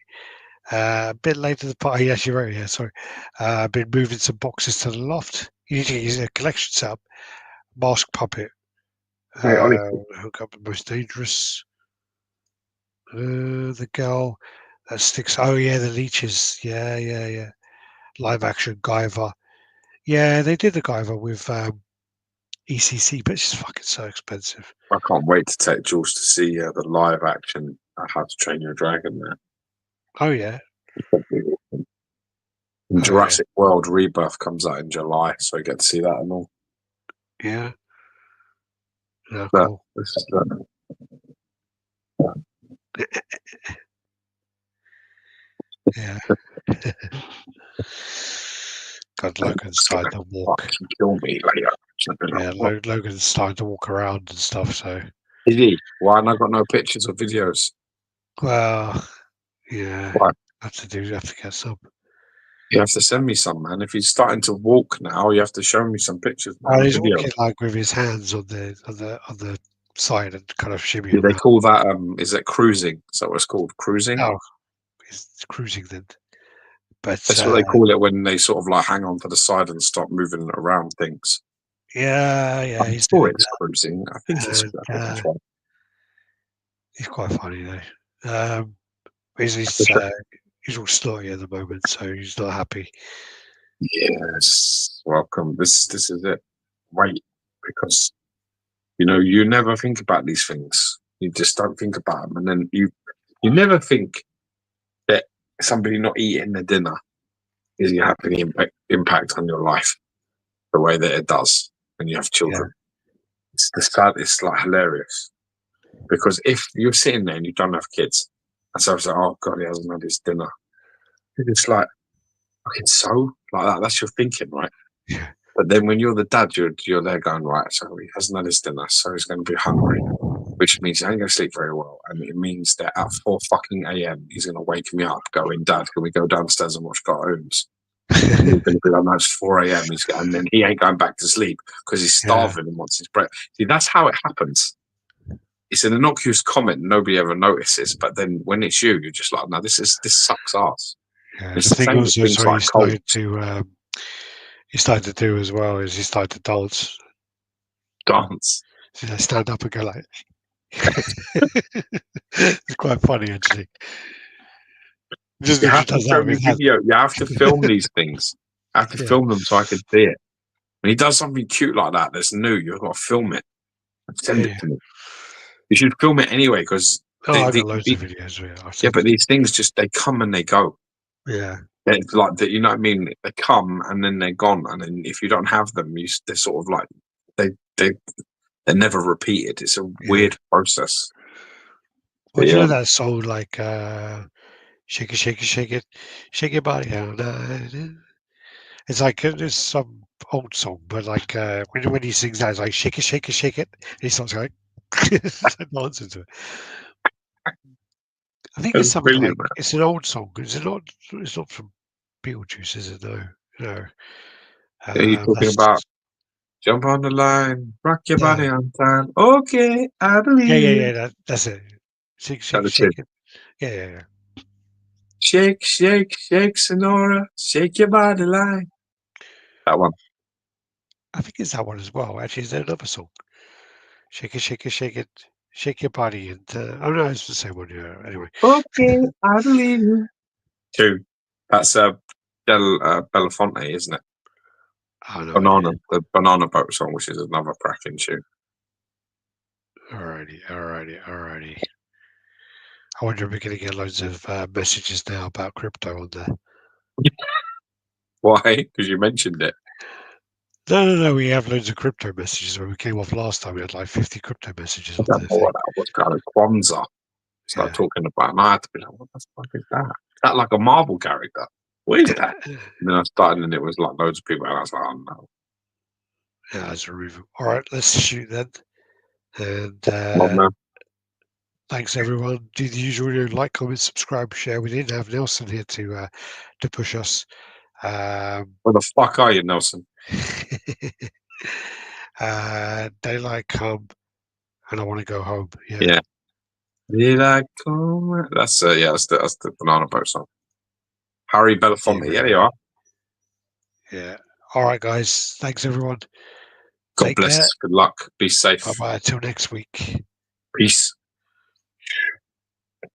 A bit late to the party. Yes, you're right. Yeah, sorry. I've been moving some boxes to the loft. You need to use a collection setup. Mask Puppet. Hey, Ollie. Hook up the most dangerous. The girl that sticks. Oh yeah, the leeches. Yeah. Live action Guyver. Yeah, they did the Guyver with ECC, but it's fucking so expensive. I can't wait to take Jules to see the live action How to Train Your Dragon there. Oh yeah. And Jurassic World Rebirth comes out in July, so I get to see that and all. Yeah. Yeah, But cool. this is Yeah. God, Logan's starting to walk. Kill me later. Yeah, Logan's starting to walk around and stuff. So. Is he? Why? And I got no pictures or videos. Well, yeah. Why? Have to get some. You have to send me some, man. If he's starting to walk now, you have to show me some pictures, man. Oh, he's Video. walking like with his hands on the side and kind of shimmying Do they around. call that? Is it cruising? Is that what it's called? Cruising? Oh, he's cruising then. But that's what they call it when they sort of like hang on to the side and start moving around things. Yeah, I'm sure it's cruising. I think it's right. He's quite funny though. He's all snotty at the moment, so he's not happy. Yes, welcome. This is it. Wait, because you never think about these things. You just don't think about them, and then you never think that somebody not eating their dinner is having any impact on your life the way that it does when you have children. Yeah. It's like hilarious because if you're sitting there and you don't have kids, and so I was like, oh god, he hasn't had his dinner. It's like fucking so like that. That's your thinking, right? Yeah. But then when you're the dad, you're there going, right, so he hasn't had his dinner, so he's going to be hungry, which means he ain't going to sleep very well. And it means that at 4 fucking a.m., he's going to wake me up going, Dad, can we go downstairs and watch cartoons? And he's going to be like, no, it's 4 a.m. And then he ain't going back to sleep because he's starving and wants his breakfast. See, that's how it happens. It's an innocuous comment nobody ever notices, but then when it's you, you're just like, no, this sucks ass. Yeah, it's the thing same also with things like he started to do as well is he started to dance. So stand up and go like. It's quite funny actually. You have to show me video. You have to film these things. I have to film them so I can see it. When he does something cute like that that's new, you've got to film it and send it to me. You should film it anyway because I've got loads of videos. Yeah, but these things they come and they go. Yeah, it's like that. You know what I mean? They come and then they're gone, and then if you don't have them, they're sort of like they're never repeated. It's a weird process. Well, do you know that song like shake it, shake it, shake it, shake your body out. It's like it's some old song, but like when he sings that, it's like shake it, shake it, shake it. And he starts going nonsense to it. I think it's something like it's an old song. It's not from Beetlejuice, is it? No. Are you talking about jump on the line, rock your body on time? Okay, I believe you. That's it. Shake, That shake, the tune. shake it. Yeah. Shake, shake, shake, Sonora, shake your body line. That one. I think it's that one as well. Actually, is there another song? Shake it, shake it, shake it, shake your body. And oh no, it's the same one. Yeah. Anyway. Okay, I believe you. Two. That's Belafonte, isn't it? Oh no Banana, idea. the Banana Boat song, which is another cracking tune. Alrighty. I wonder if we're going to get loads of messages now about crypto on there. Why? Because you mentioned it. No. We have loads of crypto messages. When we came off last time, we had like 50 crypto messages I on don't the know thing. what that was. Kind of Kwanzaa. Start Yeah. talking about, and I had to be like, "What the fuck is that? Is that like a Marvel character? What is that?" And then I started, and it was like loads of people, and I was like, "Oh no!" Yeah, as a review. All right, let's shoot then. And Oh man, thanks everyone. Do the usual, like, comment, subscribe, share. We didn't have Nelson here to push us. where the fuck are you, Nelson? Daylight come, and I want to go home. Yeah. Yeah. Did I come? That's that's the Banana Boat song. Harry Belafonte. Yeah, you are. Yeah. All right, guys. Thanks everyone. God Take bless. care. Good luck. Be Bye safe. bye. Till next week. Peace.